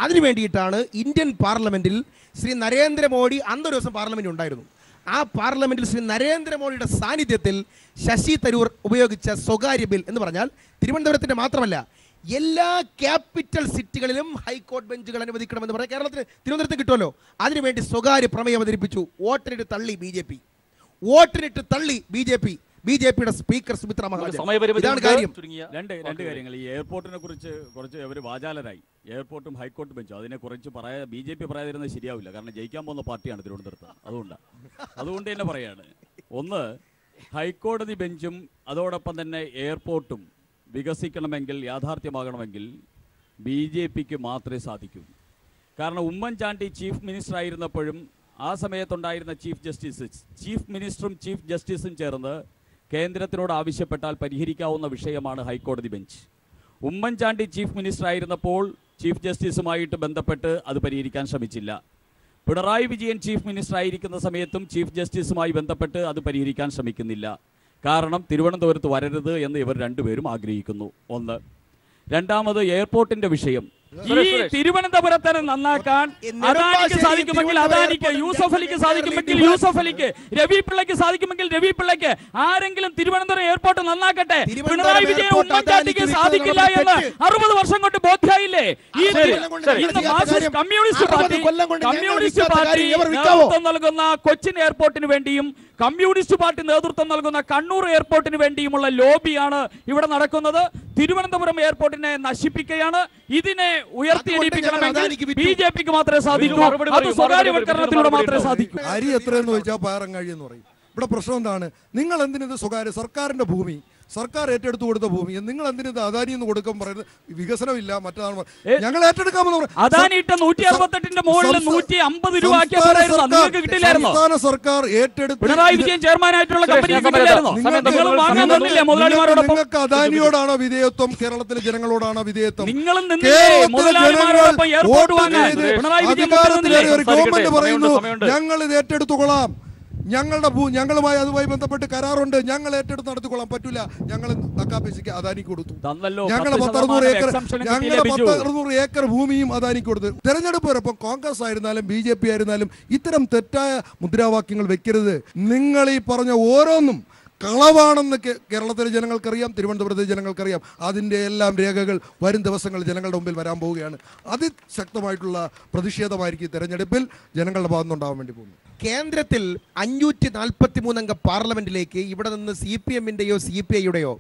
അതിനു വേണ്ടിയിട്ടാണ് ഇന്ത്യൻ പാർലമെന്റിൽ ശ്രീ നരേന്ദ്രമോദി, അന്നൊരു ദിവസം പാർലമെന്റ് ഉണ്ടായിരുന്നു, ആ പാർലമെന്റിൽ ശ്രീ നരേന്ദ്രമോദിയുടെ സാന്നിധ്യത്തിൽ ശശി തരൂർ ഉപയോഗിച്ച സ്വകാര്യ ബിൽ എന്ന് പറഞ്ഞാൽ തിരുവനന്തപുരത്തിന്റെ മാത്രമല്ല എല്ലാ ക്യാപിറ്റൽ സിറ്റികളിലും ഹൈക്കോർട്ട് ബെഞ്ചുകൾ അനുവദിക്കണമെന്ന് പറഞ്ഞാൽ കേരളത്തിന് തിരുവനന്തപുരത്ത് കിട്ടുമല്ലോ. അതിനുവേണ്ടി സ്വകാര്യ പ്രമേയം അവതരിപ്പിച്ചു. വോട്ടിനിട്ട് തള്ളി BJP. BJP-യുടെ സ്പീക്കർ സുമിത്ര മഹാജൻ. ഇതാണ് കാര്യം. രണ്ട് കാര്യങ്ങൾ. ഈ എയർപോർട്ടിനെ കുറിച്ച് കുറച്ച് അവർ വാചാലരായി. എയർപോർട്ടും ഹൈക്കോർട്ട് ബെഞ്ചും അതിനെ കുറിച്ച് BJP പറയാതിരുന്നത് ശരിയാവില്ല. കാരണം ജയിക്കാൻ പോകുന്ന പാർട്ടിയാണ് തിരുവനന്തപുരത്ത്. അതുകൊണ്ട് തന്നെ പറയാണ്. ഒന്ന്, ഹൈക്കോടതി ബെഞ്ചും അതോടൊപ്പം തന്നെ എയർപോർട്ടും വികസിക്കണമെങ്കിൽ, യാഥാർത്ഥ്യമാകണമെങ്കിൽ BJPക്ക് മാത്രമേ സാധിക്കൂ. കാരണം ഉമ്മൻചാണ്ടി ചീഫ് മിനിസ്റ്റർ ആയിരുന്നപ്പോഴും ആ സമയത്തുണ്ടായിരുന്ന ചീഫ് മിനിസ്റ്ററും ചീഫ് ജസ്റ്റിസും ചേർന്ന് കേന്ദ്രത്തിനോട് ആവശ്യപ്പെട്ടാൽ പരിഹരിക്കാവുന്ന വിഷയമാണ് ഹൈക്കോടതി ബെഞ്ച്. ഉമ്മൻചാണ്ടി ചീഫ് മിനിസ്റ്റർ ആയിരുന്നപ്പോൾ ചീഫ് ജസ്റ്റിസുമായിട്ട് ബന്ധപ്പെട്ട് അത് പരിഹരിക്കാൻ ശ്രമിച്ചില്ല. പിണറായി വിജയൻ ചീഫ് മിനിസ്റ്റർ ആയിരിക്കുന്ന സമയത്തും ചീഫ് ജസ്റ്റിസുമായി ബന്ധപ്പെട്ട് അത് പരിഹരിക്കാൻ ശ്രമിക്കുന്നില്ല. കാരണം തിരുവനന്തപുരത്ത് വരരുത് എന്ന് ഇവർ രണ്ടുപേരും ആഗ്രഹിക്കുന്നു. ഒന്ന്. രണ്ടാമത് എയർപോർട്ടിന്റെ വിഷയം. ഈ തിരുവനന്തപുരത്തിന് നന്നാക്കാൻ അദാനിക്ക് സാധിക്കുമെങ്കിൽ അദാനിക്ക്, യൂസഫ് അലിക്ക് സാധിക്കുമെങ്കിൽ യൂസഫ് അലിക്ക്, രവി പിള്ളയ്ക്ക് സാധിക്കുമെങ്കിൽ രവി പിള്ളയ്ക്ക്, ആരെങ്കിലും തിരുവനന്തപുരം എയർപോർട്ട് നന്നാക്കട്ടെ. പിണറായി വിജയൻ ഉമ്മൻചാണ്ടിക്ക് സാധിക്കില്ല എന്ന് 60 വർഷം കൊണ്ട് ബോധ്യായില്ലേ? ഈ കമ്മ്യൂണിസ്റ്റ് പാർട്ടി നേതൃത്വം നൽകുന്ന കൊച്ചിൻ എയർപോർട്ടിന് വേണ്ടിയും കമ്മ്യൂണിസ്റ്റ് പാർട്ടി നേതൃത്വം നൽകുന്ന കണ്ണൂർ എയർപോർട്ടിന് വേണ്ടിയുമുള്ള ലോബിയാണ് ഇവിടെ നടക്കുന്നത്. തിരുവനന്തപുരം എയർപോർട്ടിനെ നശിപ്പിക്കുകയാണ്. ഇതിനെ ഉയർത്തിയെടുപ്പിക്കണമെങ്കിൽ BJPക്ക് മാത്രമേ സാധിക്കൂ. അത് സ്വകാര്യവൽക്കരണത്തിലൂടെ മാത്രമേ സാധിക്കൂ. അരി എത്രയെന്ന് ചോദിച്ചാൽ പാറങ്ങഴിയെന്ന് പറയും. ഇവിടെ പ്രശ്നം എന്താണ്? നിങ്ങൾ എന്തിനത് സ്വകാര്യ സർക്കാരിന്റെ ഭൂമി, സർക്കാർ ഏറ്റെടുത്തു കൊടുത്ത ഭൂമി, നിങ്ങൾ എന്തിനത് അദാനി എന്ന് കൊടുക്കാൻ പറയുന്നത്? വികസനമില്ല, മറ്റേതാണ്. ഞങ്ങൾ ഏറ്റെടുക്കാമെന്ന് സംസ്ഥാന സർക്കാർ ഏറ്റെടുത്ത് നിങ്ങൾക്ക് അദാനിയോടാണോ വിധേയത്വം? കേരളത്തിലെ ജനങ്ങളോടാണോ വിധേയത്വം? ഒരു ഗവൺമെന്റ് പറയുന്നു ഞങ്ങൾ ഇത് ഏറ്റെടുത്തുകൊള്ളാം, ഞങ്ങളുമായി അതുമായി ബന്ധപ്പെട്ട് കരാറുണ്ട്, ഞങ്ങൾ ഏറ്റെടുത്ത് നടത്തിക്കൊള്ളാൻ പറ്റില്ല, ഞങ്ങൾ തക്കാപ്പേശിക്ക് അദാനിക്ക് കൊടുത്തു. ഞങ്ങൾ 160 ഏക്കർ ഭൂമിയും അദാനിക്ക് കൊടുത്തു. തെരഞ്ഞെടുപ്പ് വരപ്പം കോൺഗ്രസ് ആയിരുന്നാലും BJP ആയിരുന്നാലും ഇത്തരം തെറ്റായ മുദ്രാവാക്യങ്ങൾ വെക്കരുത്. നിങ്ങൾ ഈ പറഞ്ഞ ഓരോന്നും കളവാണെന്ന് കേരളത്തിലെ ജനങ്ങൾക്കറിയാം, തിരുവനന്തപുരത്തെ ജനങ്ങൾക്കറിയാം. അതിൻ്റെ എല്ലാം രേഖകൾ വരും ദിവസങ്ങൾ ജനങ്ങളുടെ മുമ്പിൽ വരാൻ പോവുകയാണ്. അതിശക്തമായിട്ടുള്ള പ്രതിഷേധമായിരിക്കും തെരഞ്ഞെടുപ്പിൽ ജനങ്ങളുടെ ഭാഗത്തുനിന്നുണ്ടാവാൻ വേണ്ടി പോകുന്നത്. കേന്ദ്രത്തിൽ 543 അംഗ പാർലമെന്റിലേക്ക് ഇവിടെ നിന്ന് CPMന്റെയോ CPIയുടെയോ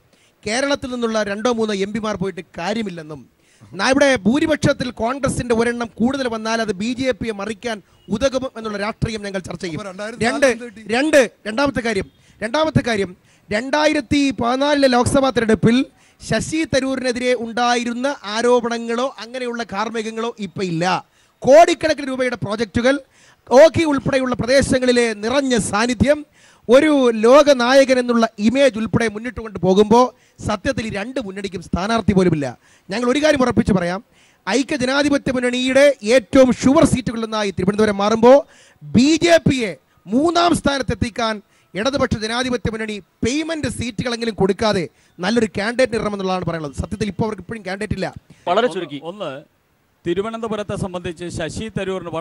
കേരളത്തിൽ നിന്നുള്ള 2-3 MPമാർ പോയിട്ട് കാര്യമില്ലെന്നും, ഇവിടെ ഭൂരിപക്ഷത്തിൽ കോൺഗ്രസിന്റെ ഒരെണ്ണം കൂടുതൽ വന്നാൽ അത് BJPയെ മറിക്കാൻ ഉതകും എന്നുള്ള രാഷ്ട്രീയം ഞങ്ങൾ ചർച്ച ചെയ്യും. രണ്ടാമത്തെ കാര്യം 2014 ലോക്സഭാ തെരഞ്ഞെടുപ്പിൽ ശശി തരൂരിനെതിരെ ഉണ്ടായിരുന്ന ആരോപണങ്ങളോ അങ്ങനെയുള്ള കാർമ്മികങ്ങളോ ഇപ്പം ഇല്ല. കോടിക്കണക്കിന് രൂപയുടെ പ്രോജക്റ്റുകൾ, ഓഖി ഉൾപ്പെടെയുള്ള പ്രദേശങ്ങളിലെ നിറഞ്ഞ സാന്നിധ്യം, ഒരു ലോക നായകൻ എന്നുള്ള ഇമേജ് ഉൾപ്പെടെ മുന്നിട്ട് കൊണ്ട് പോകുമ്പോൾ സത്യത്തിൽ ഈ രണ്ട് മുന്നണിക്കും സ്ഥാനാർത്ഥി പോലുമില്ല. ഞങ്ങൾ ഒരു കാര്യം ഉറപ്പിച്ച് പറയാം, ഐക്യ ജനാധിപത്യ മുന്നണിയുടെ ഏറ്റവും ഷുവർ സീറ്റുകളിലൊന്നായി തിരുവനന്തപുരം മാറുമ്പോൾ BJPയെ 3ാം സ്ഥാനത്തെത്തിക്കാൻ ഇടതുപക്ഷ ജനാധിപത്യ മുന്നണി പേയ്മെന്റ് സീറ്റുകളെങ്കിലും കൊടുക്കാതെ നല്ലൊരു കാൻഡിഡേറ്റ് ഇറങ്ങുമെന്നുള്ളതാണ് പറയുന്നത്. സത്യത്തിൽ ഇപ്പോൾ അവർക്ക് ഇപ്പോഴും കാൻഡിഡേറ്റ് ഇല്ല. വളരെ ചുരുക്കി ഒന്ന്, തിരുവനന്തപുരത്തെ സംബന്ധിച്ച് ശശി തരൂരിന്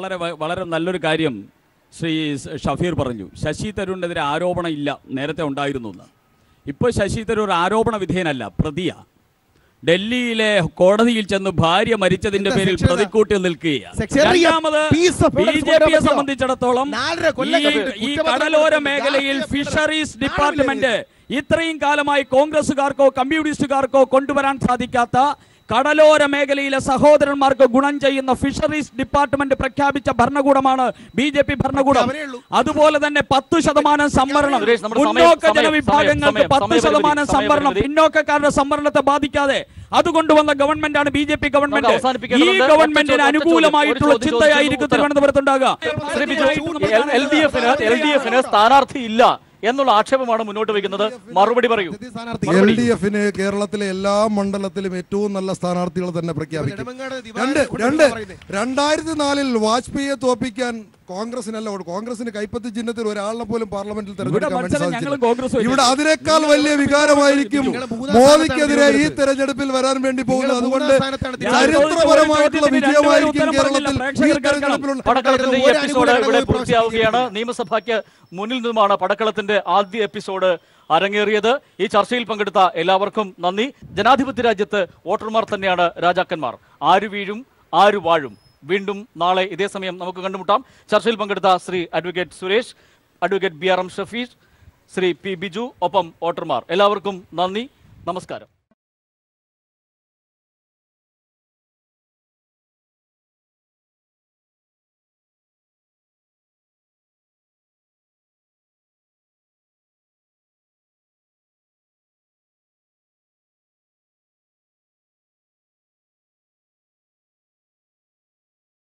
വളരെ നല്ലൊരു കാര്യം ശ്രീ ഷഫീർ പറഞ്ഞു. ശശി തരൂരിനെതിരെ ആരോപണം ഇല്ല, നേരത്തെ ഉണ്ടായിരുന്നു എന്ന്. ഇപ്പോൾ ശശി തരൂർ ആരോപണ വിധേയനല്ല, പ്രതിയാണ്. ഡൽഹിയിലെ കോടതിയിൽ ചെന്ന് ഭാര്യ മരിച്ചതിന്റെ പേരിൽ പ്രതിക്കൂട്ടിൽ നിൽക്കുകയാണ്. രണ്ടാമത് BJPയെ സംബന്ധിച്ചിടത്തോളം ഈ കടലോര മേഖലയിൽ ഫിഷറീസ് ഡിപ്പാർട്ട്മെന്റ് ഇത്രയും കാലമായി കോൺഗ്രസുകാർക്കോ കമ്മ്യൂണിസ്റ്റുകാർക്കോ കൊണ്ടുവരാൻ സാധിക്കാത്ത, കടലോര മേഖലയിലെ സഹോദരന്മാർക്ക് ഗുണം ചെയ്യുന്ന ഫിഷറീസ് ഡിപ്പാർട്ട്മെന്റ് പ്രഖ്യാപിച്ച ഭരണകൂടമാണ് BJP ഭരണകൂടം. അതുപോലെ തന്നെ 10% സംവരണം, മുന്നോക്ക ജനവിഭാഗങ്ങൾക്ക് 10% സംവരണം, പിന്നോക്കക്കാരുടെ സംവരണത്തെ ബാധിക്കാതെ അതുകൊണ്ടുവന്ന ഗവൺമെന്റാണ് BJP ഗവൺമെന്റ്. ഈ ഗവൺമെന്റിന് അനുകൂലമായിട്ടുള്ള ചിന്തയായിരിക്കും തിരുവനന്തപുരത്തുണ്ടാകുക. LDFന് സ്ഥാനാർത്ഥിയില്ല എന്നുള്ള ആക്ഷേപമാണ് മുന്നോട്ട് വയ്ക്കുന്നത്. മറുപടി പറയൂ. LDFന് കേരളത്തിലെ എല്ലാ മണ്ഡലത്തിലും ഏറ്റവും നല്ല സ്ഥാനാർത്ഥികൾ തന്നെ പ്രഖ്യാപിക്കും. 2004 വാജ്പേയിയെ തോപ്പിക്കാൻ കോൺഗ്രസിനല്ല, കോൺഗ്രസിന് കൈപ്പത്തി ചിഹ്നത്തിൽ ഒരാളിനെ പോലും പാർലമെന്റിൽ തെരഞ്ഞെടുക്കാൻ സാധിച്ചില്ല. ഇവിടെ അതിനേക്കാൾ വലിയ വികാരമായിരിക്കും മോദിക്കെതിരെ ഈ തെരഞ്ഞെടുപ്പിൽ വരാൻ വേണ്ടി പോകുന്നത്. അതുകൊണ്ട് ചരിത്രപരമായിട്ടുള്ള വിജയമായിരിക്കും കേരളത്തിൽ ഈ തെരഞ്ഞെടുപ്പിലുള്ള. പടക്കളത്തിന്റെ ഈ എപ്പിസോഡ് ഇവിടെ പൂർത്തിയാവുകയാണ്. നിയമസഭയ്ക്ക് മുന്നിൽ നിന്നുമാണ് പടക്കളത്തിന്റെ ആദ്യ എപ്പിസോഡ് അരങ്ങേറിയത്. ഈ ചർച്ചയിൽ പങ്കെടുത്ത എല്ലാവർക്കും നന്ദി. ജനാധിപത്യ രാജ്യത്ത് വോട്ടർമാർ തന്നെയാണ് രാജാക്കന്മാർ. ആര് വീഴും ആര് വാഴും. വീണ്ടും നാളെ ഇതേ സമയം നമുക്ക് കണ്ടുമുട്ടാം. ചർച്ചയിൽ പങ്കെടുത്ത Shri advocate Suresh, advocate BRM Shafeer, Shri P. Biju, ഒപ്പം വോട്ടർമാർ എല്ലാവർക്കും നന്ദി, നമസ്കാരം.